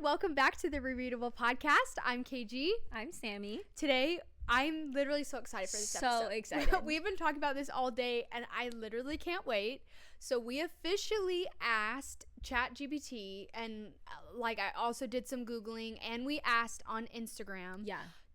Welcome back to the Re-readable podcast. I'm KG. I'm Sammy. Today, I'm literally so excited for this episode. So excited. We've been talking about this all day, and I literally can't wait. So we officially asked ChatGPT, and I also did some Googling, and we asked on Instagram,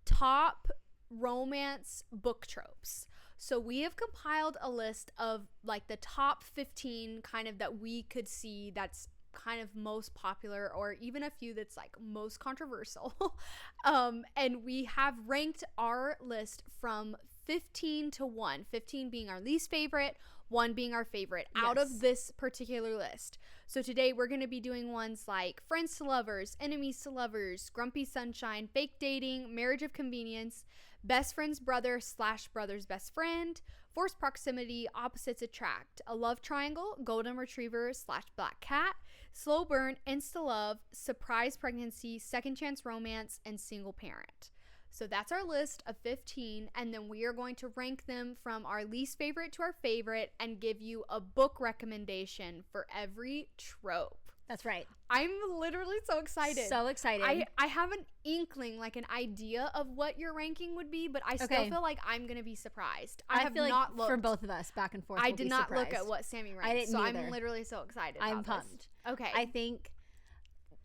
top romance book tropes. So we have compiled a list of the top 15 kind of that we could see that's kind of most popular, or even a few that's most controversial. And we have ranked our list from 15 to 1, 15 being our least favorite, 1 being our favorite out of this particular list. So today we're going to be doing ones like friends to lovers, enemies to lovers, grumpy sunshine, fake dating, marriage of convenience, best friend's brother / brother's best friend, forced proximity, opposites attract, a love triangle, golden retriever / black cat, slow burn, insta love, surprise pregnancy, second chance romance, and single parent. So that's our list of 15, and then we are going to rank them from our least favorite to our favorite and give you a book recommendation for every trope. That's right. I'm literally so excited. So excited. I have an inkling, an idea of what your ranking would be, but I still feel like I'm going to be surprised. I have feel not looked. For both of us, back and forth, I did not look at what Sammy ranked, I didn't so either. I'm literally so excited I'm about pumped. this. Okay. I think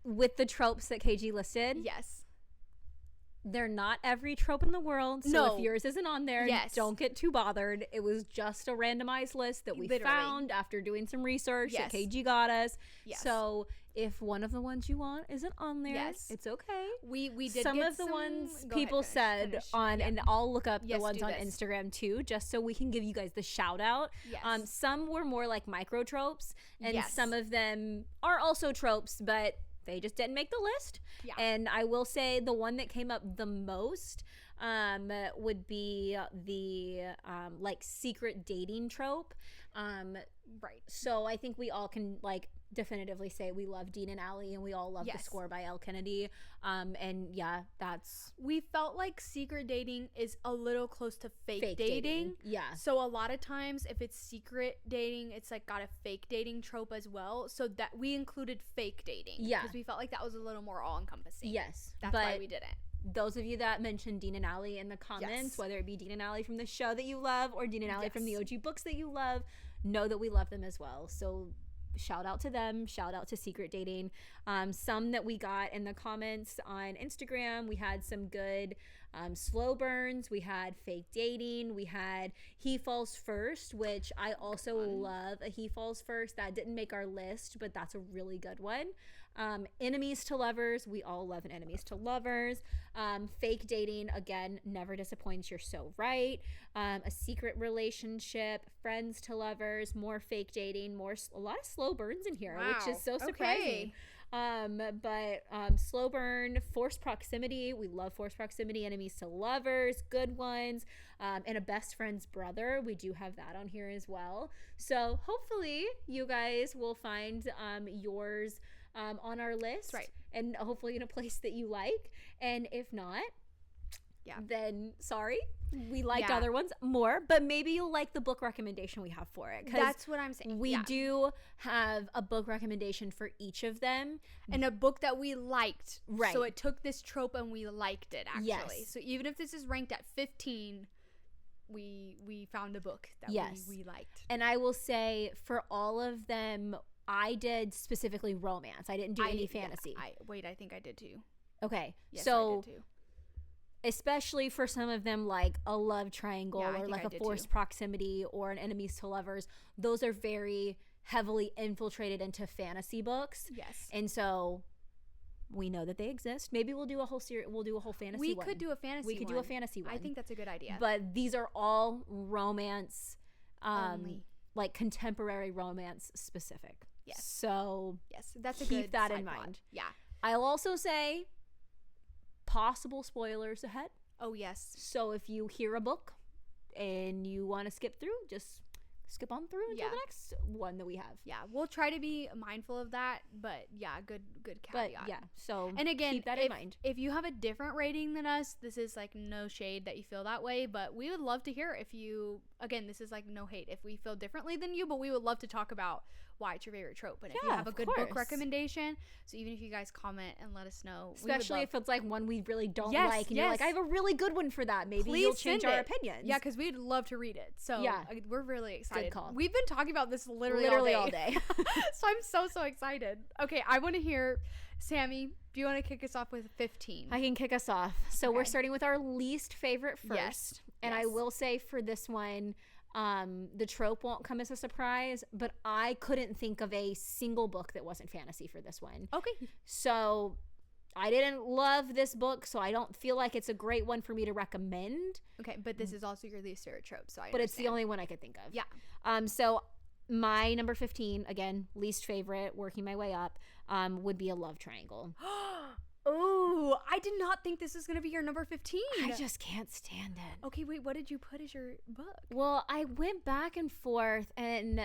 with the tropes that KG listed, yes. They're not every trope in the world. So if yours isn't on there, don't get too bothered. It was just a randomized list that we found after doing some research that KG got us. Yes. So if one of the ones you want isn't on there, it's okay. We did some of the ones people said on, and I'll look up the ones on Instagram too, just so we can give you guys the shout out. Yes. Some were more like micro tropes, and some of them are also tropes, but they just didn't make the list. Yeah. And I will say the one that came up the most would be the secret dating trope. Right. So I think we all can definitively say we love Dean and Allie, and we all love The Score by Elle Kennedy. And that's... We felt like secret dating is a little close to fake dating. Yeah. So a lot of times if it's secret dating, it's got a fake dating trope as well. So that we included fake dating. Yeah. Because we felt like that was a little more all-encompassing. Yes. That's why we didn't. Those of you that mentioned Dean and Allie in the comments, whether it be Dean and Allie from the show that you love or Dean and Allie from the OG books that you love, know that we love them as well. So shout out to them. Shout out to secret dating. Some that we got in the comments on Instagram, we had some good slow burns. We had fake dating. We had He Falls First, which I also love. A He Falls First. That didn't make our list, but that's a really good one. Enemies to lovers. We all love an enemies to lovers. Fake dating, again, never disappoints. You're so right. A secret relationship. Friends to lovers. More fake dating. A lot of slow burns in here, which is so surprising. But slow burn, forced proximity. We love forced proximity. Enemies to lovers, good ones. And a best friend's brother. We do have that on here as well. So hopefully you guys will find yours on our list. Right. And hopefully in a place that you like. And if not, then sorry, we liked other ones more, but maybe you'll like the book recommendation we have for it. That's what I'm saying. We do have a book recommendation for each of them, and a book that we liked. Right. So it took this trope and we liked it, actually. Yes. So even if this is ranked at 15, we found a book that we liked. And I will say for all of them, I did specifically romance. I didn't do any fantasy. I think I did too. Okay. Yes, so I did too. Especially for some of them, like a love triangle or like a forced proximity or an enemies to lovers, those are very heavily infiltrated into fantasy books. Yes. And so we know that they exist. Maybe we'll do a whole series. We'll do a whole fantasy one. We could do a fantasy one. We could do a fantasy one. I think that's a good idea. But these are all romance, like contemporary romance specific. Yes. So that's a keep good that in mind. Yeah. I'll also say possible spoilers ahead. Oh, yes. So if you hear a book and you want to skip through, just skip on through until the next one that we have. Yeah, we'll try to be mindful of that, but good caveat. But so and again, keep that in mind. If you have a different rating than us, this is no shade that you feel that way, but we would love to hear if you again, this is like no hate if we feel differently than you, but we would love to talk about why it's your favorite trope. And if you have a good book recommendation, so even if you guys comment and let us know, especially if it's like one we really don't like, and you're like, I have a really good one for that, maybe you'll change our opinions. Yeah, because we'd love to read it. So we're really excited. Good call. We've been talking about this literally all day. So I'm so excited. Okay, I want to hear, Sammy, do you want to kick us off with 15? I can kick us off. So we're starting with our least favorite first. And I will say for this one, the trope won't come as a surprise, but I couldn't think of a single book that wasn't fantasy for this one. Okay. So I didn't love this book, so I don't feel like it's a great one for me to recommend. Okay, but this is also your least favorite trope, so I understand. But it's the only one I could think of. Yeah. So my number 15, again, least favorite, working my way up, would be a love triangle. Oh, I did not think this was going to be your number 15. I just can't stand it. Okay, wait, what did you put as your book? Well, I went back and forth, and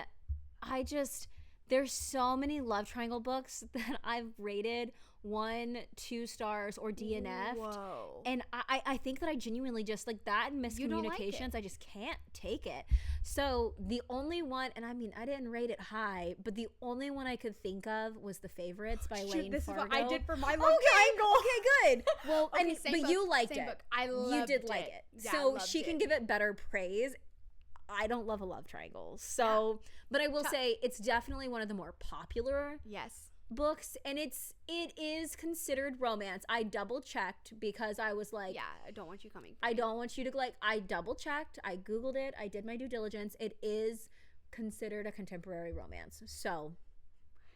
there's so many love triangle books that I've rated 1, 2 stars or DNF'd. Whoa. And I think that I genuinely just, like, that and miscommunications, I just can't take it. So the only one, and I mean, I didn't rate it high, but the only one I could think of was The Favorites by Lane this Fargo. Is what I did for my love triangle. Okay, good. Well, okay, but you liked it. Book. I loved it. You did like it. Yeah, so she can give it better praise. I don't love a love triangle. So, but I will say it's definitely one of the more popular books, and it is considered romance. I double checked because I was like, I don't want you coming. I don't want you to, like, I double checked. I Googled it. I did my due diligence. It is considered a contemporary romance. So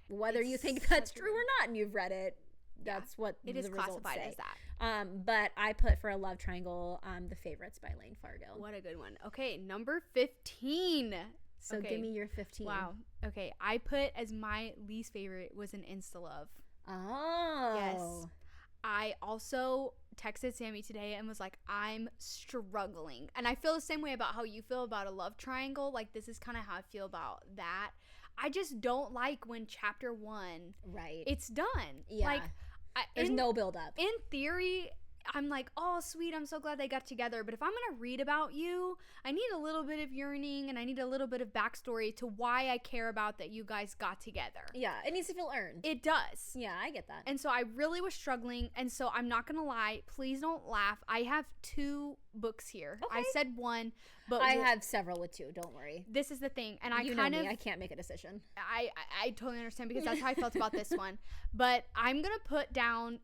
whether you think that's true or not and you've read it, that's what it is classified as that. But I put for a love triangle, The Favorites by Lane Fargo. What a good one. Okay, number 15. So give me your 15. Wow. Okay, I put as my least favorite was an Insta-Love. Oh. Yes. I also texted Sammy today and was like, I'm struggling. And I feel the same way about how you feel about a love triangle. Like, this is kind of how I feel about that. I just don't like when chapter 1, it's done. Yeah. Like, there's no build up. In theory, I'm like, oh, sweet, I'm so glad they got together. But if I'm going to read about you, I need a little bit of yearning and I need a little bit of backstory to why I care about that you guys got together. Yeah, it needs to feel earned. It does. Yeah, I get that. And so I really was struggling. And so I'm not going to lie. Please don't laugh. I have 2 books here. Okay. I said 1, but I have several with 2. Don't worry. This is the thing. And I I can't make a decision. I totally understand because that's how I felt about this one. But I'm going to put down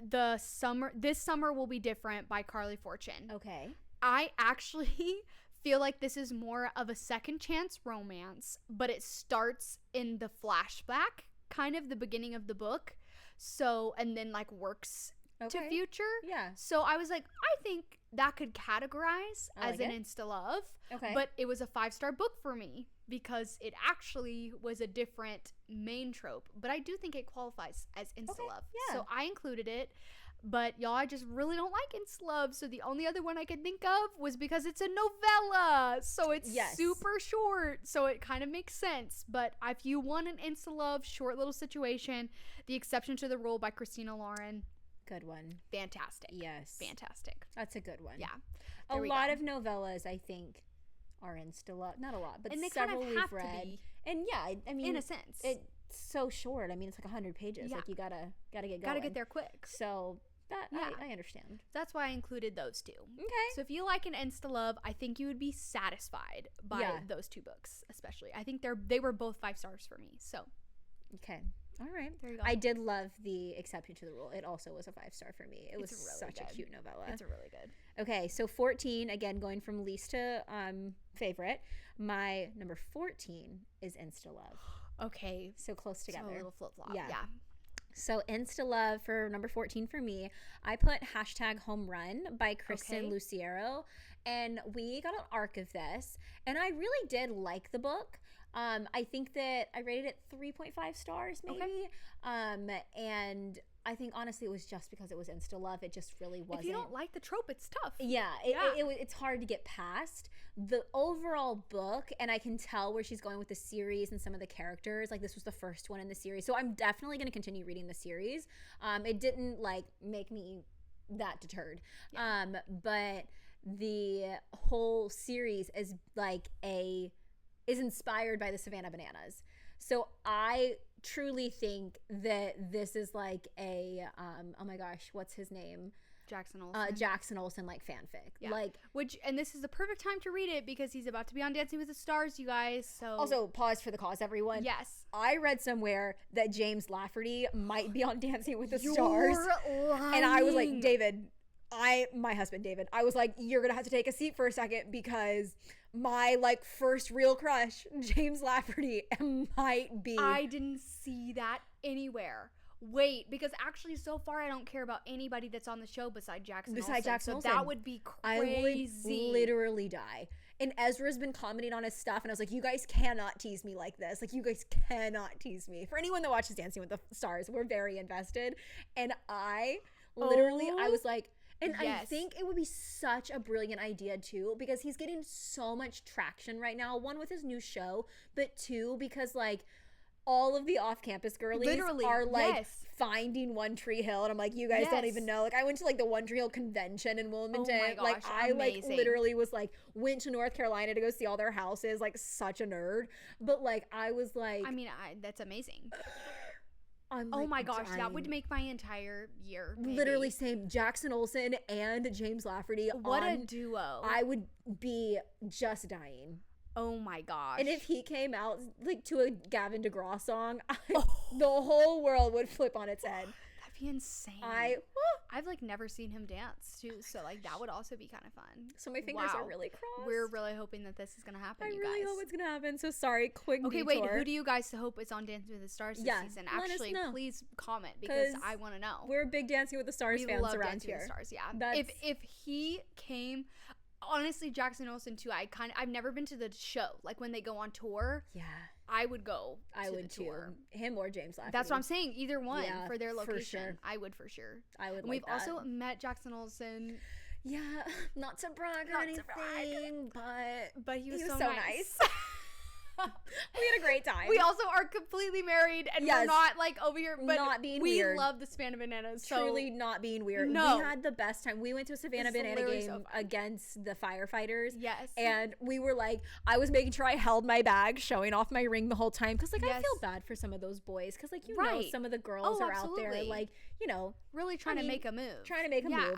This Summer Will Be Different by Carly Fortune. Okay. I actually feel like this is more of a second chance romance, but it starts in the flashback, kind of the beginning of the book. So, and then like works to future. Yeah. So I was like, I think that could categorize as an Insta-Love. Okay. But it was a 5-star book for me because it actually was a different main trope. But I do think it qualifies as Insta-Love. Yeah. So I included it. But y'all, I just really don't like Insta-Love. So the only other one I could think of was because it's a novella. So it's super short. So it kind of makes sense. But if you want an Insta-Love, short little situation, The Exception to the Rule by Christina Lauren. Good one. Fantastic. Yes. Fantastic. That's a good one. Yeah. A lot of novellas, I think, are Insta-Love. Not a lot, but and they several kind of have we've read. to be. And yeah, I mean, in a sense, it's so short. I mean, it's like 100 pages. Yeah. Like you gotta get going. Gotta get there quick. So that I understand. That's why I included those 2. Okay. So if you like an Insta-Love, I think you would be satisfied by those 2 books, especially. I think they were both 5 stars for me. So. Okay. All right. There you go. I did love The Exception to the Rule. It also was a 5-star for me. It was really such a cute novella. It's really good. Okay, so 14, again, going from least to favorite. My number 14 is Insta-Love. Okay. So close together. So a little flip-flop. Yeah. So Insta-Love for number 14 for me, I put #Home Run by Kristen Luciero. And we got an arc of this. And I really did like the book. I think that I rated it 3.5 stars maybe. Okay. And I think honestly it was just because it was Insta-Love. It just really wasn't. If you don't like the trope, it's tough. Yeah, it's hard to get past. The overall book, and I can tell where she's going with the series and some of the characters. Like this was the first one in the series. So I'm definitely going to continue reading the series. It didn't like make me that deterred. Yeah. But the whole series is is inspired by the Savannah Bananas. So I truly think that this is like a oh my gosh, what's his name? Jackson Olsen. Jackson Olsen fanfic. Yeah. Like, and this is the perfect time to read it because he's about to be on Dancing with the Stars, you guys. So also pause for the cause, everyone. Yes. I read somewhere that James Lafferty might be on Dancing with the Stars. Lying. And I was like, David, my husband David, I was like, you're gonna have to take a seat for a second because my first real crush, James Lafferty, might be. I didn't see that anywhere. Wait, because actually so far I don't care about anybody that's on the show besides Jackson Olsen. So that would be crazy. I would literally die. And Ezra's been commenting on his stuff, and I was like, you guys cannot tease me like this. Like, you guys cannot tease me. For anyone that watches Dancing with the Stars, we're very invested. And I was like, and yes. I think it would be such a brilliant idea too, because he's getting so much traction right now. One, with his new show, but two, because all of the off-campus girlies are finding One Tree Hill, and I'm like, you guys don't even know. Like, I went to the One Tree Hill convention in Wilmington. Oh my gosh, I literally was went to North Carolina to go see all their houses, such a nerd. But I was like, I mean, that's amazing. I'm oh my gosh, dying. That would make my entire year. Maybe. Literally same. Jackson Olsen and James Lafferty. What a duo. I would be just dying. Oh my gosh. And if he came out to a Gavin DeGraw song, the whole world would flip on its head. That'd be insane. I've never seen him dance too, so that would also be kind of fun. So my fingers are really crossed. We're really hoping that this is gonna happen. I really hope it's gonna happen. So sorry, quick Okay, detour. wait. Who do you guys hope is on Dancing with the Stars this season? Actually, please comment because I want to know. We're big Dancing with the Stars fans love around Dancing here. With the Stars, yeah. If he came. Honestly, Jackson Olsen too. I've never been to the show. When they go on tour, yeah, I would go. I would too. Tour. Him or James Lafferty. That's what I'm saying. Either one for their location. For sure. I would for sure. I would. And we've also met Jackson Olsen. Yeah, not to brag or anything, but he was so nice. We had a great time. We also are completely married, and we're not over here, but not being weird. We love the Savannah Bananas. Truly not being weird. No. We had the best time. We went to a Savannah Banana game against the firefighters. Yes. And we were I was making sure I held my bag, showing off my ring the whole time. Because I feel bad for some of those boys. Because know, some of the girls are out there, really trying to make a move.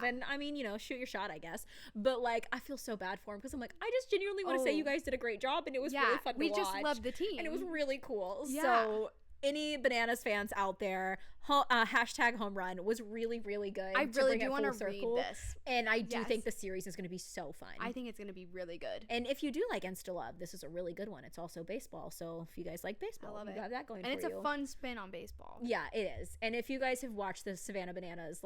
And I mean, shoot your shot, I guess. But I feel so bad for them because I'm I just genuinely want to say you guys did a great job, and it was really fun to watch. Just love the team, and it was really cool. Yeah. So any Bananas fans out there, hashtag home run was really, really good. I really do want to read this, and I do think the series is going to be so fun. I think it's going to be really good. And if you do like Insta Love, this is a really good one. It's also baseball, so if you guys like baseball, I love you it. got that going. And for it's a fun spin on baseball. Yeah, it is. And if you guys have watched the Savannah Bananas,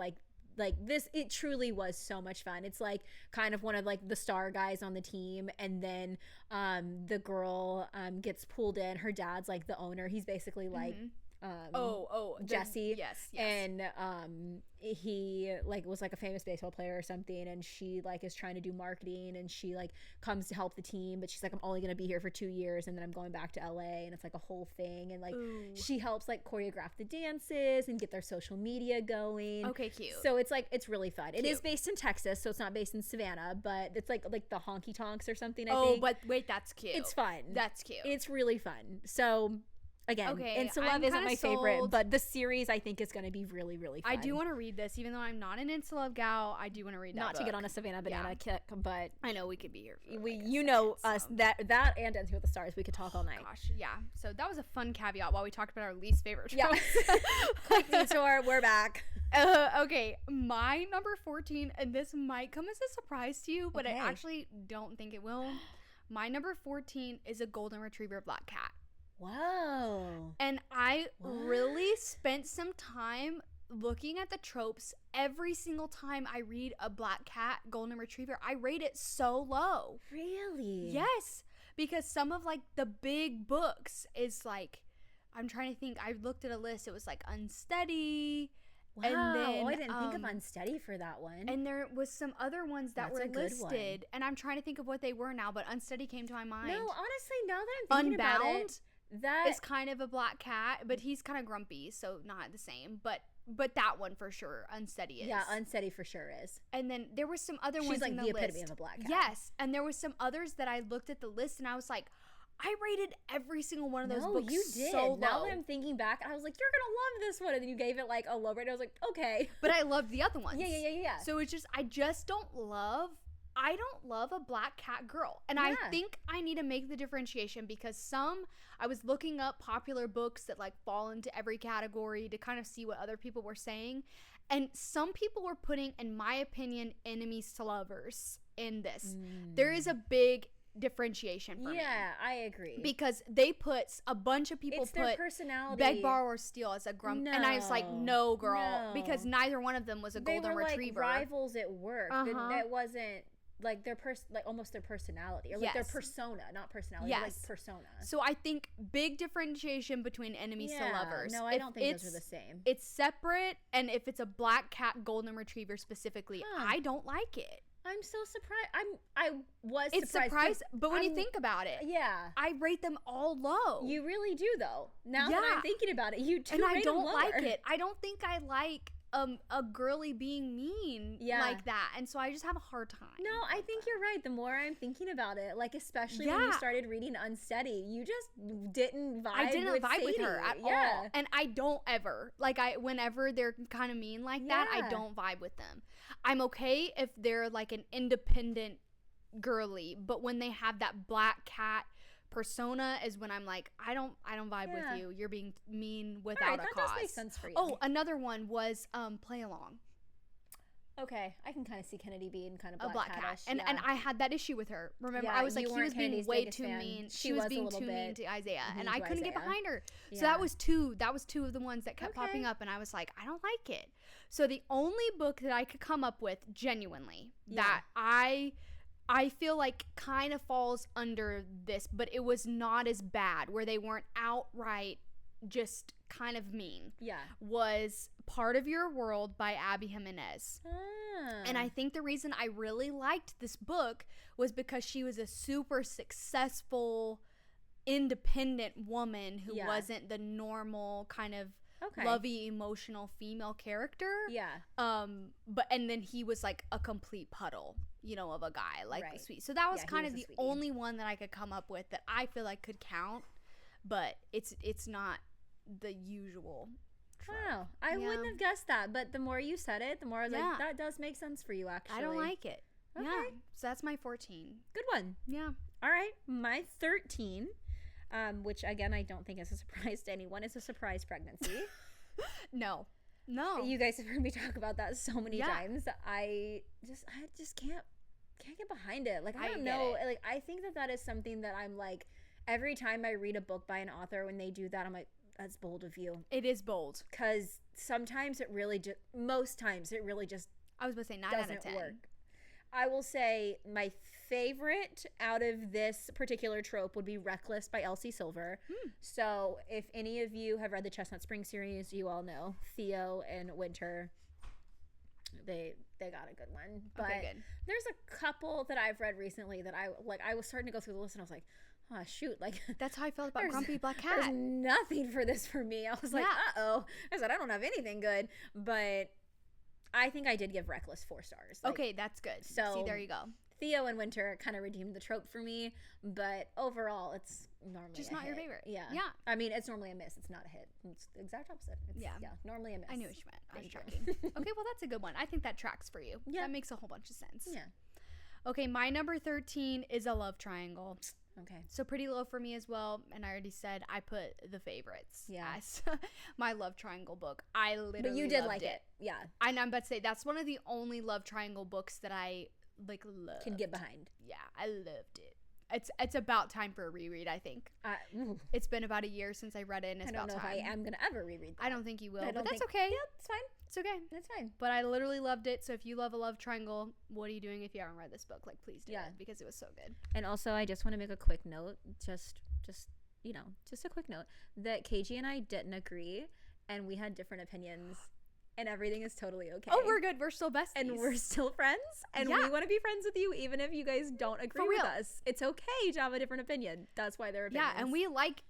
this, it truly was so much fun. It's kind of one of the star guys on the team, and then the girl gets pulled in. Her dad's the owner. He's basically Jesse. Yes. And he was a famous baseball player or something, and she is trying to do marketing, and she comes to help the team, but she's I'm only gonna be here for 2 years, and then I'm going back to LA, and it's a whole thing, and she helps choreograph the dances and get their social media going. Okay, cute. So it's it's really fun. Cute. It is based in Texas, so it's not based in Savannah, but it's like the honky tonks or something. I think. But wait, that's cute. It's fun. That's cute. It's really fun. So. Again, Insta Love isn't my favorite, but the series I think is going to be really, really fun. I do want to read this, even though I'm not an Insta Love gal. I do want to read that Not book. to get on a Savannah Banana kick, but I know we could be here. Us that and Dancing with the Stars, we could talk all night. Gosh, yeah. So that was a fun caveat while we talked about our least favorite tropes. Yeah. Quick detour, we're back. Okay, my number 14, and this might come as a surprise to you, but I actually don't think it will. My number 14 is a golden retriever black cat. Whoa. And I really spent some time looking at the tropes. Every single time I read a black cat golden retriever, I rate it so low. Really? Yes. Because some of the big books is I'm trying to think. I looked at a list. It was Unsteady. Wow. And then, I didn't think of Unsteady for that one. And there was some other ones that were listed. And I'm trying to think of what they were now, but Unsteady came to my mind. No, honestly, now that I'm thinking about it, that is kind of a black cat, but he's kind of grumpy, so not the same. But but that one for sure, Unsteady is. Yeah, Unsteady for sure is. And then there was some other ones She's like in the epitome of a black cat. Yes, and there was some others that I looked at the list and I was like, I rated every single one of those books you did. so low. Now that I'm thinking back, I was like, you're gonna love this one, and then you gave it like a low rate. I was like, okay. But I loved the other ones. Yeah. So it's just, I don't love a black cat girl. And I think I need to make the differentiation because I was looking up popular books that like fall into every category to kind of see what other people were saying. And some people were putting, in my opinion, enemies to lovers in this. There is a big differentiation for me. Yeah, I agree. Because they put, a bunch of people their personality. Beg, Borrow, or Steal as a grump. And I was like, no, girl. No. Because neither one of them was a golden retriever. Like rivals at work. That wasn't like their almost their personality, or like their persona, not personality, but like persona. So I think big differentiation between enemies to lovers. No, I don't think those are the same. It's separate, and if it's a black cat golden retriever specifically, I don't like it. I'm so surprised. I was surprised. But when you think about it, I rate them all low. You really do, though. Now that I'm thinking about it, you do. And I don't like it. I don't think I like a girly being mean like that, and so I just have a hard time. No, I think you're right. The more I'm thinking about it, like especially when you started reading Unsteady, you just didn't vibe. I didn't vibe with her at all, and I don't ever whenever they're kind of mean like that, I don't vibe with them. I'm okay if they're like an independent girly, but when they have that black cat persona is when I'm like, I don't vibe with you. You're being mean without a cause. That does make sense for you. Oh, another one was Play Along. Okay, I can kind of see Kennedy being kind of a black cat, and I had that issue with her. Remember, I was like, he was being way too mean. She was being too mean to Isaiah, and I couldn't get behind her. So that was two of the ones that kept popping up, and I was like, I don't like it. So the only book that I could come up with genuinely that I feel like kind of falls under this, but it was not as bad, where they weren't outright just kind of mean, was Part of Your World by Abby Jimenez. And I think the reason I really liked this book was because she was a super successful, independent woman who wasn't the normal kind of lovey, emotional female character. And then he was like a complete puddle, of a guy, like sweet. So that was kind of the only one that I could come up with that I feel like could count, but it's not the usual trope. Wow, I wouldn't have guessed that, but the more you said it, the more I was like, that does make sense for you, actually. I don't like it. Okay. Yeah, so that's my 14. Good one. Yeah. All right, my 13, which again I don't think is a surprise to anyone, is a surprise pregnancy. No. You guys have heard me talk about that so many times. I just can't get behind it. Like, I don't know. Like, I think that is something that I'm like, every time I read a book by an author, when they do that, I'm like, that's bold of you. It is bold. Because sometimes most times it really just I was about to say 9 out of 10. Work. I will say my favorite out of this particular trope would be Reckless by Elsie Silver. So if any of you have read the Chestnut Spring series, you all know Theo and Winter. They got a good one. But good. There's a couple that I've read recently that I was starting to go through the list and I was like, oh shoot, like that's how I felt about Grumpy Black Cat. There's nothing for this for me. I was like, uh-oh. I said, I don't have anything good. But I think I did give Reckless 4 stars. Like, okay, that's good. So see, there you go. Theo and Winter kind of redeemed the trope for me, but overall, it's normally just not your favorite. Yeah. I mean, it's normally a miss. It's not a hit. It's the exact opposite. It's, normally a miss. I knew what you meant. I was tracking. Okay, well, that's a good one. I think that tracks for you. Yeah, that makes a whole bunch of sense. Yeah. Okay, my number 13 is a love triangle. Okay. So pretty low for me as well, and I already said I put The Favorites as my love triangle book. I literally But you did like it. Yeah. And I'm about to say that's one of the only love triangle books that I love. Can get behind. Yeah, I loved it. It's about time for a reread, I think. It's been about a year since I read it, and it's about time. I don't know if I am going to ever reread that. I don't think you will, but that's okay. Yeah, it's fine. It's okay. That's fine. But I literally loved it, so if you love a love triangle, what are you doing if you haven't read this book? Like, please do it, because it was so good. And also, I just want to make a quick note, just a quick note, that KG and I didn't agree, and we had different opinions and everything is totally okay. Oh, we're good. We're still besties. And we're still friends. And we want to be friends with you, even if you guys don't agree with us. It's okay to have a different opinion. That's why they're opinions. Yeah, and we like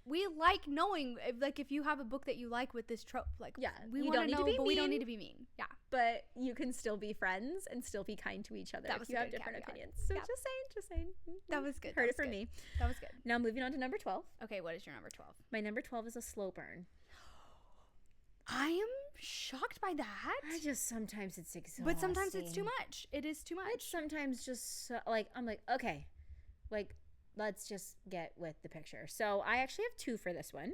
knowing, if you have a book that you like with this trope. Like, we want to know, but we don't need to be mean. Yeah. But you can still be friends and still be kind to each other if you have different opinions. So just saying. That was good. Heard it from me. That was good. Now moving on to number 12. Okay, what is your number 12? My number 12 is a slow burn. I am shocked by that. Sometimes it's exhausting. But sometimes it's too much. It is too much. It's sometimes just like, I'm like, okay, like, let's just get with the picture. So I actually have 2 for this one.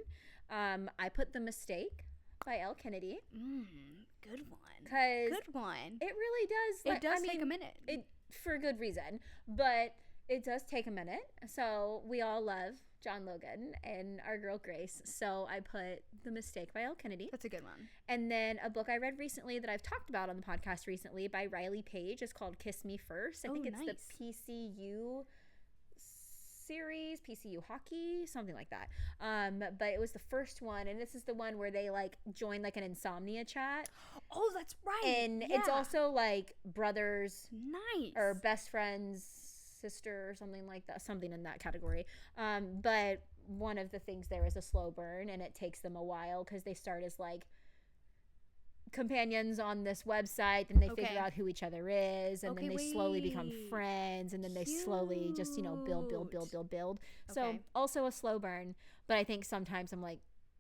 I put The Mistake by Elle Kennedy. Good one. Good one. It really does. It does take a minute. For good reason, but it does take a minute. So we all love John Logan and our girl Grace. So I put The Mistake by Elle Kennedy. That's a good one. And then a book I read recently that I've talked about on the podcast recently by Riley Page is called Kiss Me First. I think it's the PCU series, PCU hockey, something like that. But it was the first one, and this is the one where they like join like an insomnia chat. Oh, that's right. And it's also like brothers, nice, or best friends, sister, or something like that, something in that category. But one of the things there is a slow burn, and it takes them a while because they start as like companions on this website, and they figure out who each other is, and then they slowly become friends, and then they slowly just build. So also a slow burn, but I think sometimes I'm like,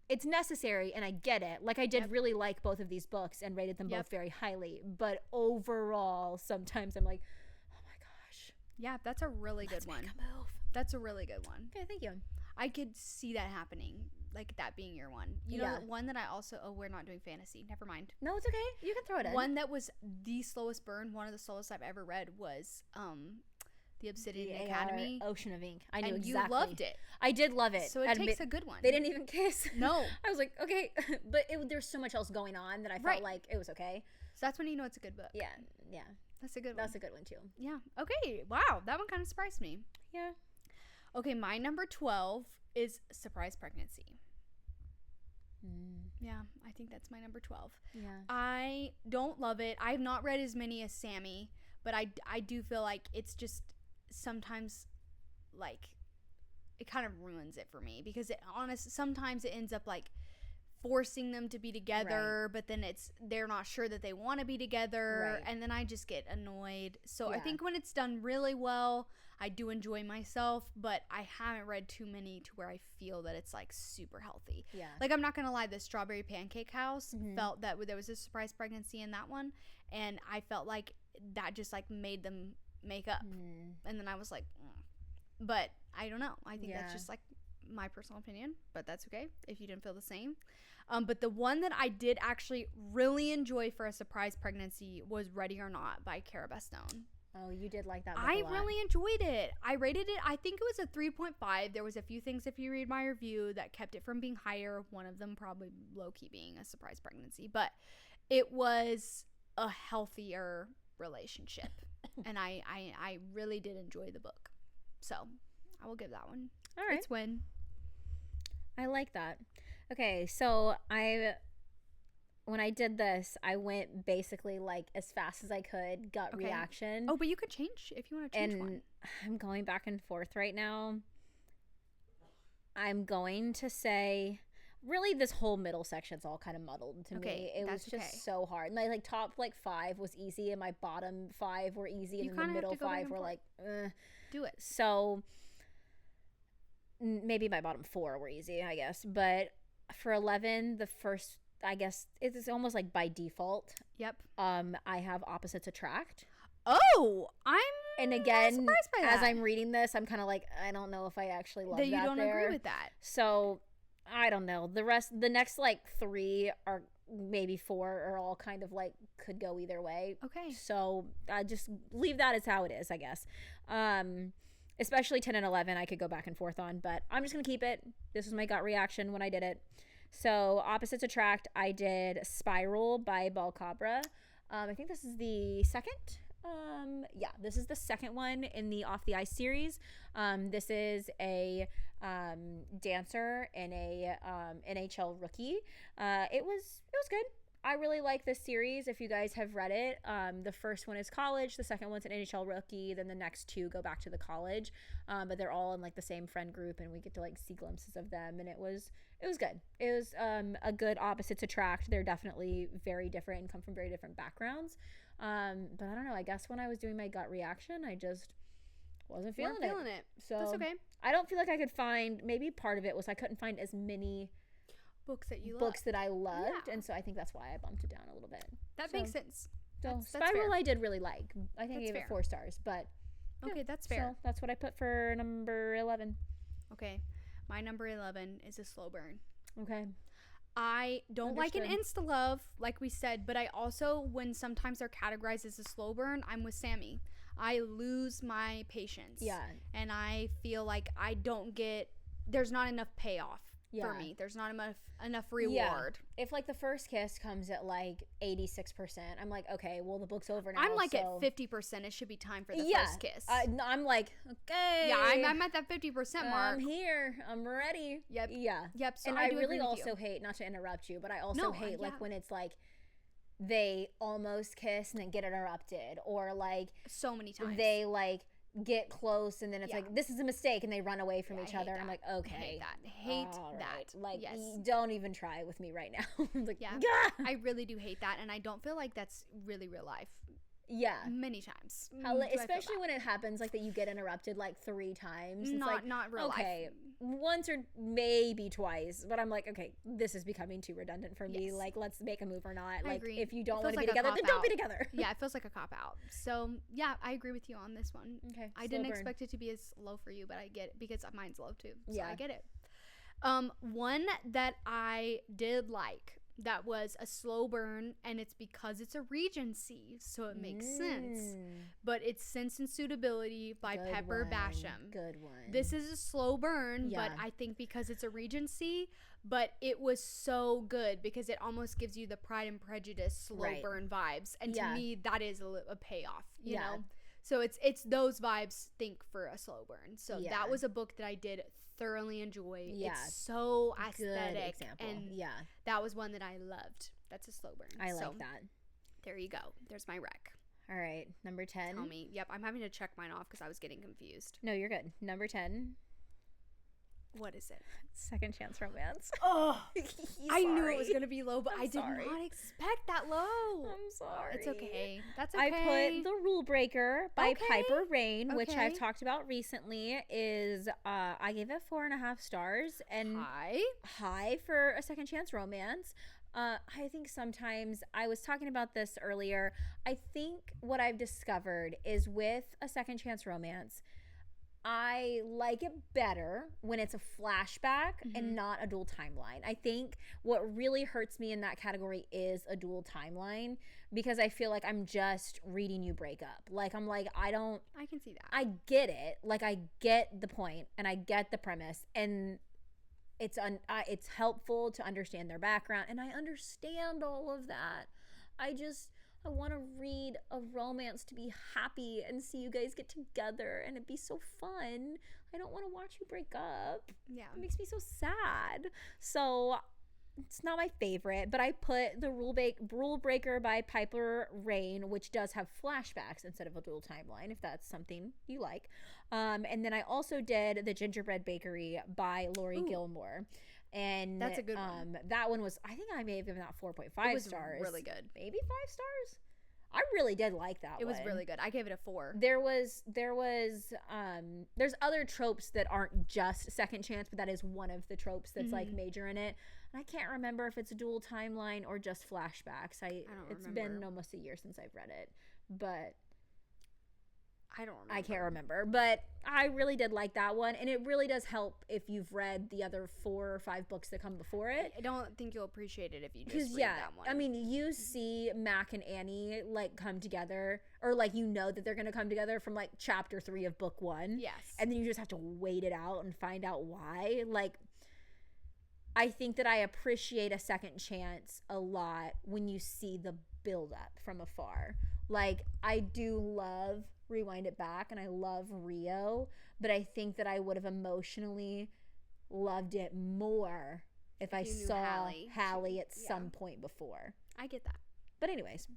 it's necessary, and I get it. Like I did really like both of these books and rated them both very highly, but overall sometimes I'm like, oh my gosh. Yeah, that's a really good one. Make a move. That's a really good one. Okay, thank you. I could see that happening. Like that being your one. You know, one that I also, we're not doing fantasy. Never mind. No, it's okay. You can throw it in. One that was the slowest burn, one of the slowest I've ever read was The Obsidian Academy. Ocean of Ink. I knew and exactly. You loved it. I did love it. So it takes a good one. They didn't even kiss. No. I was like, okay. But there's so much else going on that I felt like it was okay. So that's when you know it's a good book. Yeah. That's a good one. That's a good one too. Yeah. Okay. Wow. That one kind of surprised me. Yeah. Okay. My number 12 is Surprise Pregnancy. Yeah, I think that's my number 12. Yeah. I don't love it. I've not read as many as Sammy, but I do feel like it's just sometimes like it kind of ruins it for me because sometimes it ends up like forcing them to be together, but then they're not sure that they want to be together, and then I just get annoyed. So I think when it's done really well, I do enjoy myself, but I haven't read too many to where I feel that it's like super healthy. Yeah. Like I'm not gonna lie, the Strawberry Pancake House felt that there was a surprise pregnancy in that one, and I felt like that just like made them make up, and then I was like, but I don't know. I think that's just like my personal opinion, but that's okay if you didn't feel the same. But the one that I did actually really enjoy for a surprise pregnancy was Ready or Not by Cara Bestone. Oh, you did like that book I a lot. really enjoyed it. I rated it, I think it was a 3.5. There was a few things, if you read my review, that kept it from being higher. One of them probably low-key being a surprise pregnancy. But it was a healthier relationship. And I really did enjoy the book. So I will give that one. All right. It's win. I like that. Okay, so when I did this, I went basically like as fast as I could, gut reaction. Oh, but you could change if you want to change one. And I'm going back and forth right now. I'm going to say, really, this whole middle section's all kind of muddled to me. It was just so hard. My like top like 5 was easy, and my bottom 5 were easy, and then the middle 5 were like, do it. So maybe my bottom 4 were easy, I guess. But for 11, the first, I guess it's almost like by default. Yep. I have Opposites Attract. Oh, and again, surprised by that. As I'm reading this, I'm kind of like, I don't know if I actually love that. You don't agree with that. So I don't know. The next like 3 are maybe 4 are all kind of like could go either way. Okay. So I just leave that as how it is, I guess. Especially 10 and 11, I could go back and forth on, but I'm just gonna keep it. This was my gut reaction when I did it. So Opposites Attract, I did Spiral by Balcabra. I think this is the second. This is the second one in the Off the Ice series. This is a dancer and a NHL rookie. It was good. I really like this series. If you guys have read it, the first one is college, the second one's an NHL rookie, then the next two go back to the college, but they're all in like the same friend group, and we get to like see glimpses of them, and it was good. It was a good opposites attract. They're definitely very different and come from very different backgrounds, but I don't know, I guess when I was doing my gut reaction, I just wasn't feeling it. So that's okay. I don't feel like I could find, maybe part of it was I couldn't find as many books that I loved, and so I think that's why I bumped it down a little bit. That makes sense. So that's Spiral fair. I did really like. I think I gave it 4 stars, but okay, that's fair. So that's what I put for number 11. Okay, my number 11 is a slow burn. Okay. I don't like an insta love, like we said, but I also, when sometimes they're categorized as a slow burn, I'm with Sammy. I lose my patience. Yeah. And I feel like there's not enough payoff for me. There's not enough reward. Yeah. If like the first kiss comes at like 86%, I'm like, okay, well the book's over now. I'm like at 50%. It should be time for the first kiss. I'm like, okay. Yeah, I'm at that 50% mark. I'm here. I'm ready. Yep. Yeah. Yep. So and I really also hate, not to interrupt you, but I also hate like when it's like they almost kiss and then get interrupted, or like so many times they like get close and then it's like, this is a mistake, and they run away from each other. And I'm like, okay, hate that. Like, don't even try with me right now. Like, I really do hate that, and I don't feel like that's really real life. Yeah, many times, especially when it happens like that, you get interrupted like 3 times. It's not real life. Okay, once or maybe twice, but I'm like, okay, this is becoming too redundant for me. Like, let's make a move or not. Like, if you don't want to be together, then don't be together. Yeah, it feels like a cop out. So yeah, I agree with you on this one. Okay, I didn't expect it to be as low for you, but I get it because mine's low too. So I get it. One that I did like, that was a slow burn, and it's because it's a Regency, so it makes sense. But it's Sense and Suitability by Pepper Basham. Good one. This is a slow burn, but I think because it's a Regency, but it was so good because it almost gives you the Pride and Prejudice slow burn vibes, and to me that is a payoff, you know. So it's those vibes, think, for a slow burn. So that was a book that I did thoroughly enjoy. It's so aesthetic, and that was one that I loved. That's a slow burn. I like that. There you go. There's my rec. All right, number 10. Tell me. Yep, I'm having to check mine off because I was getting confused. No, you're good. Number 10. What is it? Second Chance Romance. Oh, I knew it was going to be low, but I did not expect that low. I'm sorry. It's okay. That's okay. I put The Rule Breaker by Piper Rain, which I've talked about recently. I gave it 4.5 stars. And high for a Second Chance Romance. I think sometimes, I was talking about this earlier, I think what I've discovered is with a Second Chance Romance, I like it better when it's a flashback and not a dual timeline. I think what really hurts me in that category is a dual timeline, because I feel like I'm just reading you break up. Like, I'm like, I can see that. I get it. Like, I get the point and I get the premise, and it's helpful to understand their background, and I understand all of that. I want to read a romance to be happy and see you guys get together and it'd be so fun. I don't want to watch you break up. Yeah. It makes me so sad. So it's not my favorite, but I put The Rule Breaker by Piper Rain, which does have flashbacks instead of a dual timeline, if that's something you like. And then I also did The Gingerbread Bakery by Lori Gilmore. And that's a good one. That one was, I think I may have given that 4.5 stars. Really good. Maybe 5 stars. I really did like that one. It was really good. I gave it a 4. There's other tropes that aren't just Second Chance, but that is one of the tropes that's like major in it. And I can't remember if it's a dual timeline or just flashbacks. It's been almost a year since I've read it, but I don't remember. I can't remember, but I really did like that one, and it really does help if you've read the other 4 or 5 books that come before it. I don't think you'll appreciate it if you just read that one. I mean, you see Mac and Annie like come together, or like you know that they're gonna come together from like chapter 3 of book 1. Yes, and then you just have to wait it out and find out why. Like, I think that I appreciate a second chance a lot when you see the build up from afar. Like, I do love Rewind It Back and I love Rio, but I think that I would have emotionally loved it more if I saw Hallie at some point before. I get that. But anyways,